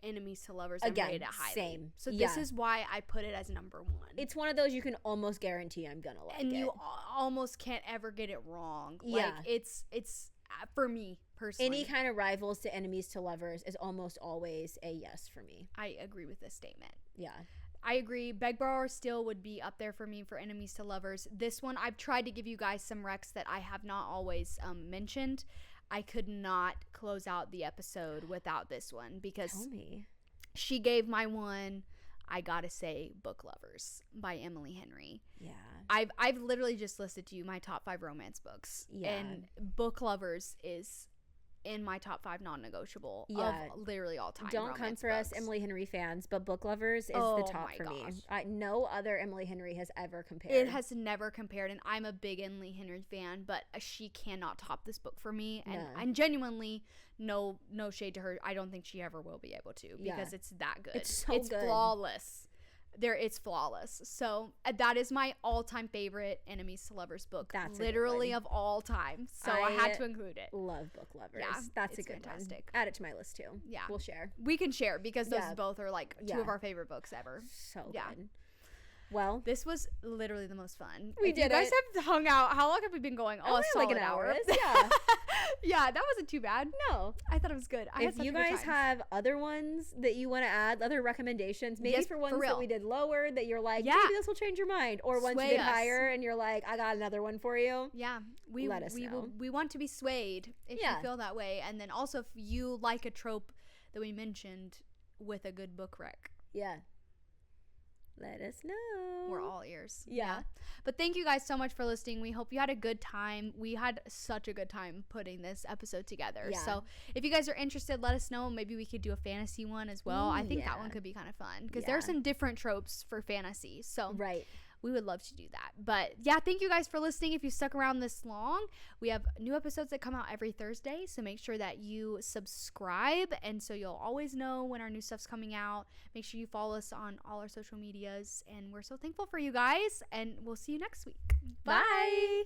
Enemies to Lovers and rate it highly. Same. So this is why I put it as number 1. It's one of those you can almost guarantee I'm gonna like and it. you almost can't ever get it wrong. Yeah. Like it's for me personally. Any kind of rivals to Enemies to Lovers is almost always a yes for me. I agree with this statement. Yeah. I agree. Beg, Borrow, or Steal would be up there for me for Enemies to Lovers. This one, I've tried to give you guys some recs that I have not always mentioned. I could not close out the episode without this one because Tell me. She gave my one, I gotta say, Book Lovers by Emily Henry. Yeah. I've literally just listed to you my top 5 romance books. Yeah. And Book Lovers is in my top 5 non-negotiable of literally all time. Don't come for books. us Emily Henry fans, but Book Lovers is the top for me. No other Emily Henry has ever compared. It has never compared, and I'm a big Emily Henry fan, but she cannot top this book for me. And I'm genuinely, no shade to her, I don't think she ever will be able to because it's that good. It's so good. Flawless. It's flawless. So that is my all-time favorite Enemies to Lovers book. That's literally of all time. So I had to include it. Love Book Lovers. Yeah, that's a good fantastic one. Add it to my list too. Yeah, we'll share. We can share because those both are like 2 of our favorite books ever. So good. Well, this was literally the most fun. We did. You guys have hung out. How long have we been going? Oh, like an hour. Yeah. Yeah, that wasn't too bad. No, I thought it was good. If you guys have other ones that you want to add, other recommendations, maybe for ones that we did lower that you're like, maybe this will change your mind, or ones you did higher and you're like, I got another one for you. Yeah, let us know. We want to be swayed if you feel that way, and then also if you like a trope that we mentioned with a good book rec. Yeah. Let us know. We're all ears. Yeah. But thank you guys so much for listening. We hope you had a good time. We had such a good time putting this episode together. Yeah. So if you guys are interested, let us know. Maybe we could do a fantasy one as well. I think that one could be kind of fun because there are some different tropes for fantasy. So we would love to do that. But yeah, thank you guys for listening. If you stuck around this long, we have new episodes that come out every Thursday. So make sure that you subscribe. And so you'll always know when our new stuff's coming out. Make sure you follow us on all our social medias. And we're so thankful for you guys. And we'll see you next week. Bye.